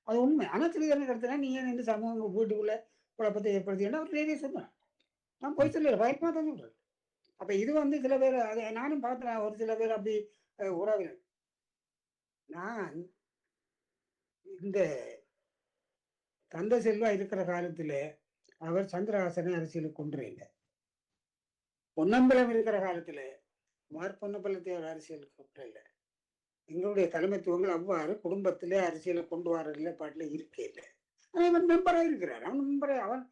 அது உண்மை. ஆனால் ஸ்ரீதரன் இடத்துல நீ ஏன் இந்த சமூகம் வீட்டுக்குள்ள குழப்பத்தை ஏற்படுத்தினா அவர் நேரே சொன்னான், நான் போய் சொல்லல, பயமா தான் சொல்றேன். அப்ப இது வந்து சில பேர், அதை நானும் பார்த்தேன், ஒரு சில பேர் அப்படி உறவினர். நான் இந்த தந்தை செல்வா இருக்கிற காலத்துல அவர் சந்திரஹாசனை அரசியலுக்கு கொண்டு இல்லை, பொன்னம்பலம் இருக்கிற காலத்துல பொன்னம்பலத்தை அவர் அரசியலுக்கு கொண்டு இல்லை. எங்களுடைய தலைமைத்துவங்கள் அவ்வாறு குடும்பத்திலே அரசியலை கொண்டு வர நிலைப்பாட்டில் இருக்கே இல்லை. ஆனால் இவன் மெம்பராக இருக்கிறார், அவன்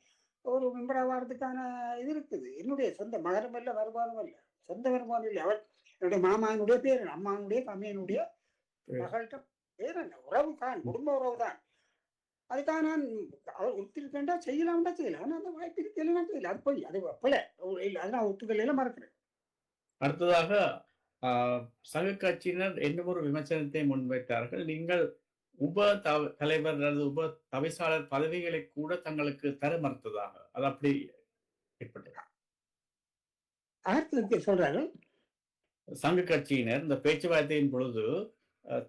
ஒரு மெம்பராக வர்றதுக்கான இது இருக்குது. என்னுடைய சொந்த மகரம் இல்லை, வருமானம் இல்லை, சொந்த வருமானம் இல்லை. அவர் என்னுடைய மாமானுடைய பேரன், அம்மானுடைய தம்பியனுடைய மகள்கிட்ட பேரன், உறவு தான், குடும்ப உறவு தான். அதுக்காக நான் அவர் ஒத்துருக்கேன்டா செய்யலாம்டா செய்யலாம், ஆனால் அந்த வாய்ப்பு இருக்கலைன்னா செய்யல, அது போய் அது போல இல்லை, அதை நான் ஒத்துக்கலையில மறக்கிறேன். அடுத்ததாக சக கட்சியினர் என்ன ஒரு விமர்சனத்தை முன்வைத்தார்கள், நீங்கள் உப தலைவர் அல்லது உப தவிசாளர் பதவிகளை கூட தங்களுக்கு தர மறுத்ததாக, அது அப்படி ஏற்பட்டது சொல்றாரு. சங்க கட்சியினர் இந்த பேச்சுவார்த்தையின் பொழுது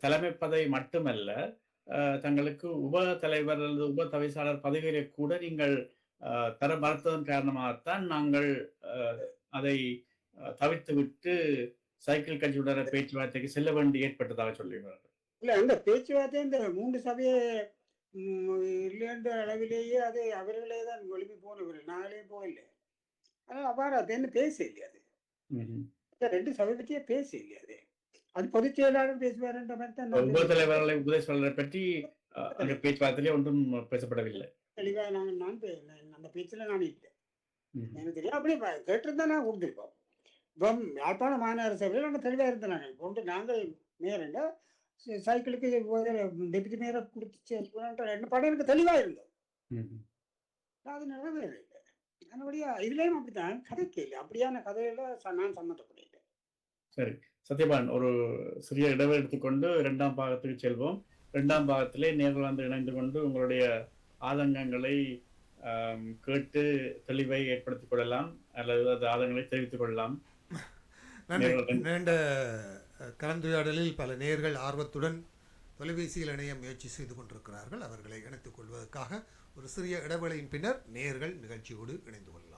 தலைமை பதவி மட்டுமல்ல, தங்களுக்கு உப தலைவர் அல்லது உப தவிசாளர் பதவிகளை கூட நீங்கள் தர மறுத்ததன் காரணமாகத்தான் நாங்கள் அதை தவிர்த்து விட்டு சைக்கிள் கட்சியுடன் பேச்சுவார்த்தைக்கு செல்ல வேண்டி ஏற்பட்டதாக சொல்லுகிறார்கள். இல்ல, அந்த பேச்சுவார்த்தை இந்த 3 சபையை இல்லைன்ற அளவிலேயே அது அவர்களே தான் ஒளிப்பி போனவர்கள், நாங்களே போகல. ஆனால் அவ்வாறு அது என்ன பேச இல்லையா, அது 2 சபை பற்றியே பேச இல்லையா, அது பொதுச் செயலாளர் பேசுவார்ன்ற மாதிரி தான். உப தலைவர்களை உபதேசாளரை பற்றி அந்த பேச்சுவார்த்தையிலே ஒன்றும் பேசப்படவில்லை. தெளிவாக நான் அந்த பேச்சுல நான் இல்லை, எனக்கு தெரியும். அப்படி கேட்டிருந்தா நான் கொடுத்துருப்போம். இப்போ யாழ்ப்பாண மாநகர சபையில் நாங்கள் தெளிவாக இருந்தாங்க கொண்டு, நாங்கள் மேயர்ல சைக்கிளுக்கு டெபுட்டி மேயரை கொடுத்து என்ன படம் எனக்கு தெளிவாக இருந்தோம், அது நிறைவேற இல்லை. அதனுடைய இதுலேயும் அப்படித்தான் கதைக்கு இல்லை, அப்படியான கதையில நான் சம்மந்தப்பட்டேன். சரி சத்யபான், ஒரு சிறிய இடைவெளி எடுத்துக்கொண்டு 2ஆம் பாகத்துக்கு செல்வோம். 2ஆம் பாகத்திலே நேரில் வந்து இணைந்து கொண்டு உங்களுடைய ஆதங்கங்களை கேட்டு தெளிவை ஏற்படுத்திக் கொள்ளலாம், அல்லது அது ஆதங்கங்களை தெரிவித்துக் கொள்ளலாம். நன்றி. நீண்ட கலந்துரையாடலில் பல நேயர்கள் ஆர்வத்துடன் தொலைபேசியில் இணைய முயற்சி செய்து கொண்டிருக்கிறார்கள். அவர்களை இணைத்துக் கொள்வதற்காக ஒரு சிறிய இடைவேளையின் பின்னர் நேயர்கள் நிகழ்ச்சியோடு இணைந்து கொள்ளலாம்.